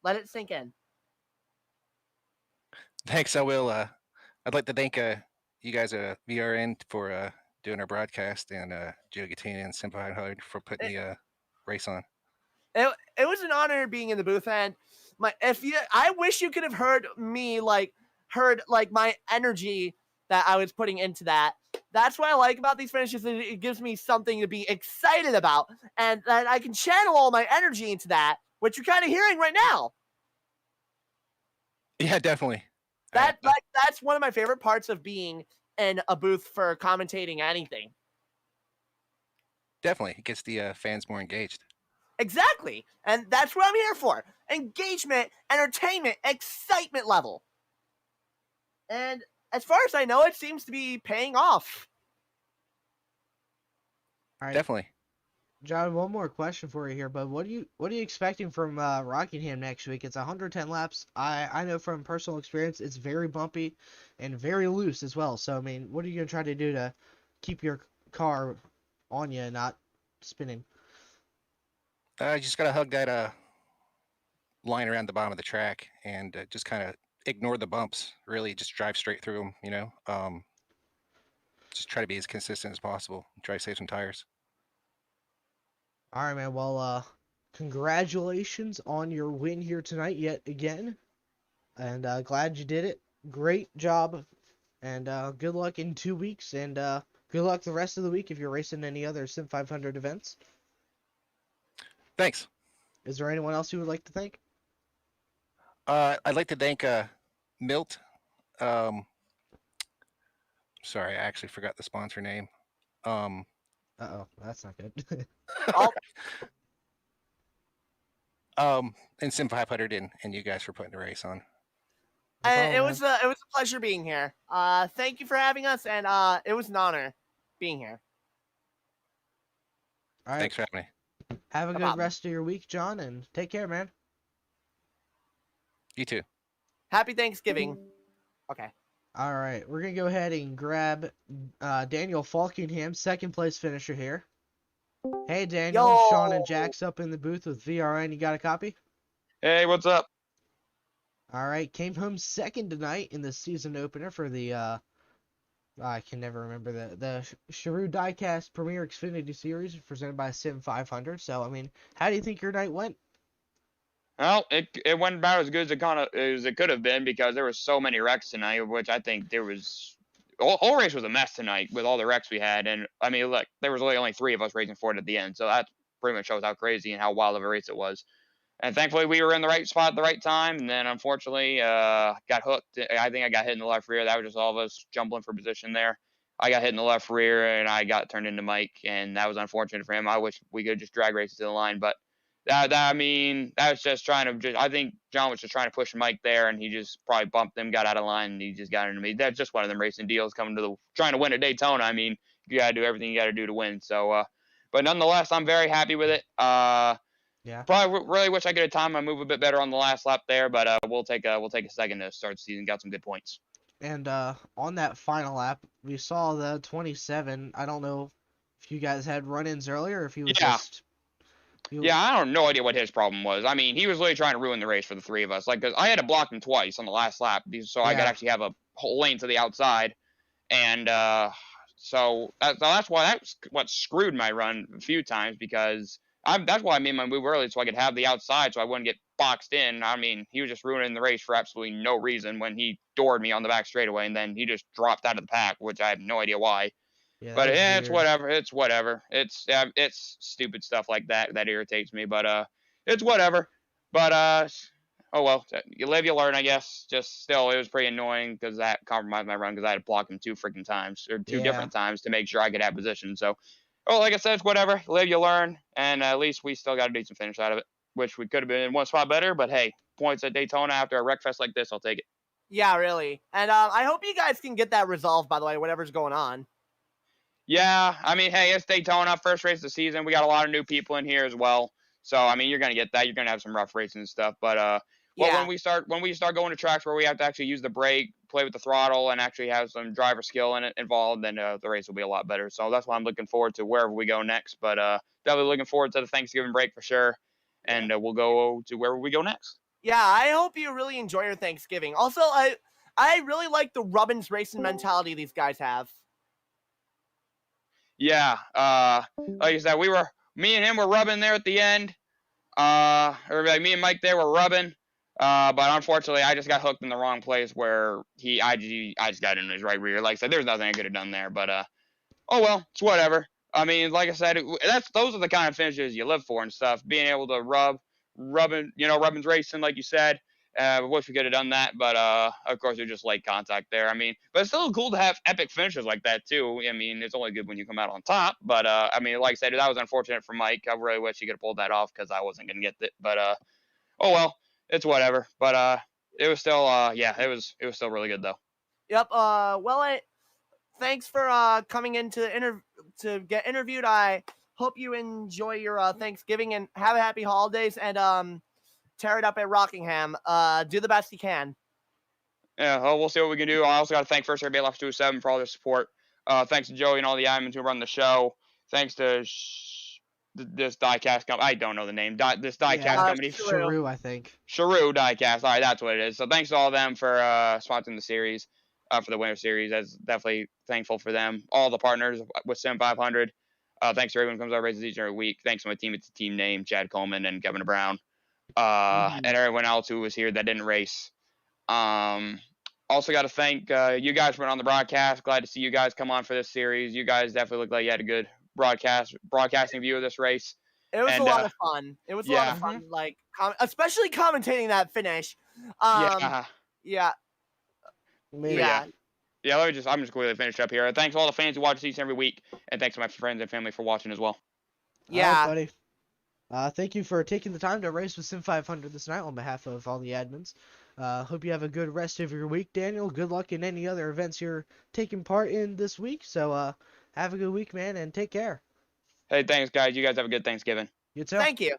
C: Let it sink in.
E: Thanks. I will. I'd like to thank you guys at VRN for doing our broadcast, and Joe Gattina and Sim500 for putting the race on.
C: It was an honor being in the booth, and I wish you could have heard me heard my energy that I was putting into that. That's what I like about these finishes. It gives me something to be excited about, and that I can channel all my energy into that, which you're kind of hearing right now.
E: Yeah, definitely.
C: That's one of my favorite parts of being in a booth for commentating anything.
E: Definitely, it gets the fans more engaged.
C: Exactly. And that's what I'm here for. Engagement, entertainment, excitement level. And as far as I know, it seems to be paying off.
A: All right,
E: Definitely.
A: John. One more question for you here, but what are you expecting from Rockingham next week? It's 110 laps. I know from personal experience, it's very bumpy and very loose as well. So I mean, what are you gonna try to do to keep your car on you and not spinning?
E: You just gotta hug that line around the bottom of the track and just kind of ignore the bumps. Really, just drive straight through them. Just try to be as consistent as possible. Try to save some tires.
A: All right, man. Well, congratulations on your win here tonight yet again, and glad you did it. Great job, and good luck in 2 weeks, and good luck the rest of the week if you're racing any other Sim 500 events.
E: Thanks.
A: Is there anyone else you would like to thank?
E: I'd like to thank Milt. Sorry, I actually forgot the sponsor name.
A: Uh-oh, that's not good.
E: And Sim500 and you guys for putting the race on.
A: No
C: And
A: problem,
C: it
A: man.
C: was a pleasure being here. Thank you for having us, and it was an honor being here.
A: All right.
E: Thanks for having me.
A: Have a
C: No
A: good
C: problem.
A: rest of your week, John, and take care, man.
E: You too.
C: Happy Thanksgiving. Okay.
A: All right, we're gonna go ahead and grab Daniel Falkingham, second place finisher here. Hey, Daniel,
C: Yo!
A: Sean and Jack's up in the booth with VRN. You got a copy?
D: Hey, what's up?
A: All right, came home second tonight in the season opener for the I can never remember the Sharue Diecast Premier Xfinity Series presented by Sim500. So I mean, how do you think your night went?
D: Well, it went about as good as it could have been because there was so many wrecks tonight, which I think there was. Whole race was a mess tonight with all the wrecks we had, and I mean, look, there was really only 3 of us racing for it at the end, so that pretty much shows how crazy and how wild of a race it was. And thankfully, we were in the right spot at the right time, and then unfortunately, got hooked. I think I got hit in the left rear. That was just all of us jumbling for position there. I got hit in the left rear, and I got turned into Mike, and that was unfortunate for him. I wish we could just drag races to the line, but I mean, that was just I think John was just trying to push Mike there, and he just probably bumped him, got out of line, and he just got into me. That's just one of them racing deals trying to win a Daytona. I mean, you got to do everything you got to do to win. So, but nonetheless, I'm very happy with it.
A: Yeah.
D: Probably really wish I could have timed my move a bit better on the last lap there, but we'll take a second to start the season. Got some good points.
A: And on that final lap, we saw the 27. I don't know if you guys had run-ins earlier, or if he was
D: Yeah.
A: just.
D: Yeah, I don't no idea what his problem was. I mean, he was really trying to ruin the race for the 3 of us. Like, 'cause I had to block him twice on the last lap, so I could
A: Yeah.
D: actually have a whole lane to the outside, and that's why that's what screwed my run a few times because that's why I made my move early so I could have the outside so I wouldn't get boxed in. I mean, he was just ruining the race for absolutely no reason when he doored me on the back straightaway and then he just dropped out of the pack, which I have no idea why.
A: Yeah,
D: But
A: that was
D: it's
A: weird.
D: whatever. It's whatever. It's stupid stuff like that irritates me. But it's whatever. But oh well. You live, you learn, I guess. Just still, it was pretty annoying because that compromised my run because I had to block him 2 freaking times or 2
A: Yeah.
D: different times to make sure I could have position. So, oh, like I said, it's whatever. You live, you learn, and at least we still got a decent finish out of it, which we could have been in one spot better. But hey, points at Daytona after a wreck fest like this, I'll take it.
C: Yeah, really. And I hope you guys can get that resolved, by the way, whatever's going on.
D: Yeah, I mean, hey, it's Daytona, first race of the season. We got a lot of new people in here as well. So, I mean, you're gonna get that. You're gonna have some rough racing and stuff. But well,
C: Yeah.
D: when we start going to tracks where we have to actually use the brake, play with the throttle, and actually have some driver skill in it involved, then the race will be a lot better. So that's why I'm looking forward to wherever we go next. But definitely looking forward to the Thanksgiving break for sure. And we'll go to wherever we go next.
C: Yeah, I hope you really enjoy your Thanksgiving. Also, I really like the Rubbins racing mentality these guys have.
D: Yeah, like I said, me and him were rubbing there at the end. Or like me and Mike there were rubbing. But unfortunately, I just got hooked in the wrong place where I just got in his right rear. Like I said, there's nothing I could have done there. But oh well, it's whatever. I mean, like I said, those are the kind of finishes you live for and stuff. Being able to rubbing, rubbing's racing, like you said. Wish we could have done that, but of course it was just late contact there. I mean, but it's still cool to have epic finishes like that too. I mean, it's only good when you come out on top. But I mean, like I said, that was unfortunate for Mike. I really wish he could have pulled that off because I wasn't gonna get it. But oh well, it's whatever. But it was still yeah, it was still really good though.
C: Yep. Thanks for coming in to get interviewed. I hope you enjoy your Thanksgiving and have a happy holidays and tear it up at Rockingham. Do the best you can.
D: Yeah, well, we'll see what we can do. I also got to thank First Air Bailoff 27 for all their support. Thanks to Joey and all the admins who run the show. Thanks to this diecast company. I don't know the name. This diecast company.
A: Sharue, I think.
D: Sharue diecast. All right, that's what it is. So thanks to all of them for sponsoring the series, for the winter series. That's definitely thankful for them. All the partners with Sim500. Thanks to everyone who comes out and races each and every week. Thanks to my team. It's the team name, Chad Coleman and Kevin Brown. And everyone else who was here that didn't race. Also got to thank you guys for on the broadcast. Glad to see you guys come on for this series. You guys definitely look like you had a good broadcasting view of this race.
C: It was a lot of fun. It was a lot of fun, like especially commentating that finish.
D: Yeah. I'm just going to finish up here. Thanks to all the fans who watch these every week, and thanks to my friends and family for watching as well.
A: Yeah, buddy. Thank you for taking the time to race with Sim500 this night on behalf of all the admins. Hope you have a good rest of your week, Daniel. Good luck in any other events you're taking part in this week. So have a good week, man, and take care.
D: Hey, thanks, guys. You guys have a good Thanksgiving.
A: You too.
C: Thank you.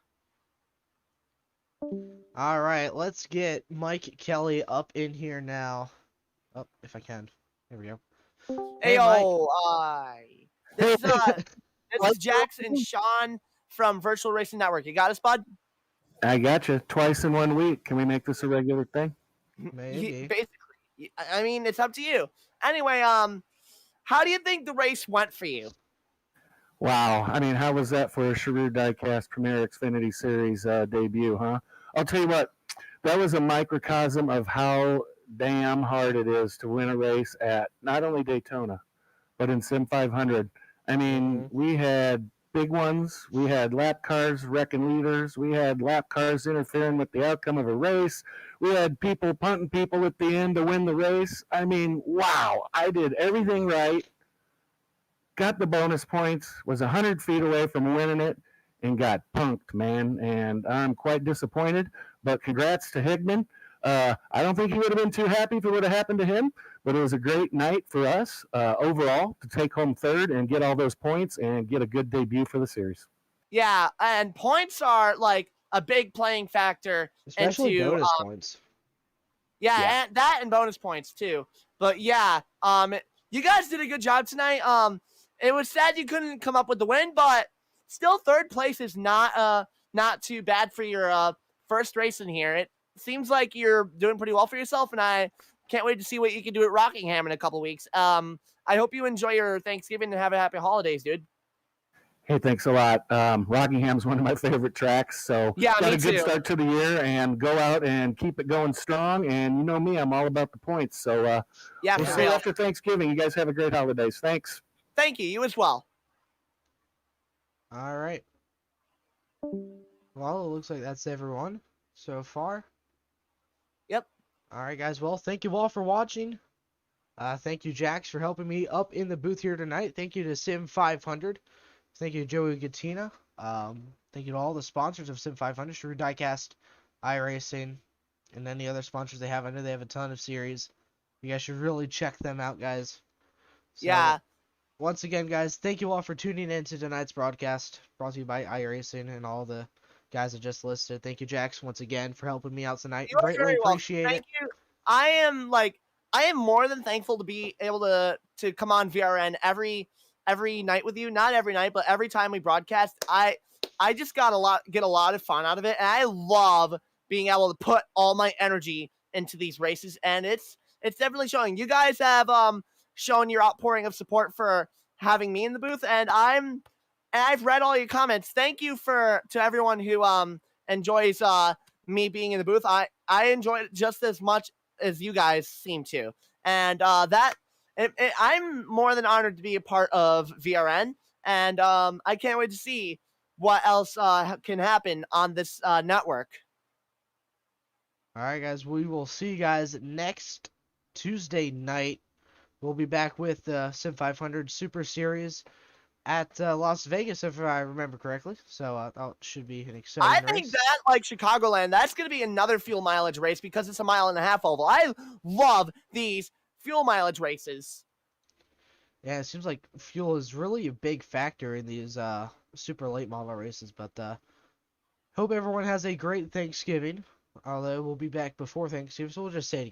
A: All right, let's get Mike Kelly up in here now. Oh, if I can. There we go.
C: Hey, This is Jackson Sean from Virtual Racing Network. You got us, bud?
F: I got you. Twice in 1 week. Can we make this a regular thing?
A: Maybe.
C: Basically, I mean, it's up to you. Anyway, how do you think the race went for you?
F: Wow. I mean, how was that for a Sharue Diecast Premier Xfinity Series debut, huh? I'll tell you what, that was a microcosm of how damn hard it is to win a race at not only Daytona, but in Sim500. I mean, we had big ones. We had lap cars wrecking leaders. We had lap cars interfering with the outcome of a race. We had people punting people at the end to win the race. I mean, wow. I did everything right. Got the bonus points. Was 100 feet away from winning it and got punked, man. And I'm quite disappointed. But congrats to Higman. I don't think he would have been too happy if it would have happened to him, but it was a great night for us overall to take home third and get all those points and get a good debut for the series.
C: Yeah, and points are like a big playing factor.
A: Especially bonus points.
C: Yeah, and that and bonus points too. But yeah, you guys did a good job tonight. It was sad you couldn't come up with the win, but still third place is not too bad for your first race in here. It seems like you're doing pretty well for yourself, and I can't wait to see what you can do at Rockingham in a couple weeks. I hope you enjoy your Thanksgiving and have a happy holidays, dude.
F: Hey, thanks a lot. Rockingham's one of my favorite tracks, so
C: yeah,
F: got a good start to the year and go out and keep it going strong. And you know me, I'm all about the points. So we'll see you after Thanksgiving. You guys have a great holidays. Thanks.
C: Thank you. You as well.
A: All right. Well, it looks like that's everyone so far.
C: Yep.
A: All right, guys. Well, thank you all for watching. Thank you, Jax, for helping me up in the booth here tonight. Thank you to Sim500. Thank you to Joey Gattina. Thank you to all the sponsors of Sim500, Sharue Diecast, iRacing, and any other sponsors they have. I know they have a ton of series. You guys should really check them out, guys. So,
C: yeah.
A: Once again, guys, thank you all for tuning in to tonight's broadcast, brought to you by iRacing and all the guys I just listed. Thank you, Jax, once again for helping me out tonight. Greatly appreciate it.
C: Thank you. I am more than thankful to be able to come on VRN every night with you. Not every night, but every time we broadcast. I just get a lot of fun out of it, and I love being able to put all my energy into these races, and it's definitely showing. You guys have shown your outpouring of support for having me in the booth, and I've read all your comments. Thank you to everyone who enjoys me being in the booth. I enjoy it just as much as you guys seem to, and I'm more than honored to be a part of VRN, and I can't wait to see what else can happen on this network.
A: All right, guys. We will see you guys next Tuesday night. We'll be back with the Sim500 Super Series at Las Vegas, if I remember correctly. So that should be an exciting
C: I
A: race.
C: think that, like Chicagoland, that's going to be another fuel mileage race because it's a 1.5 mile oval. I love these fuel mileage races.
A: Yeah, it seems like fuel is really a big factor in these super late model races. But hope everyone has a great Thanksgiving. Although we'll be back before Thanksgiving, so we'll just say it again.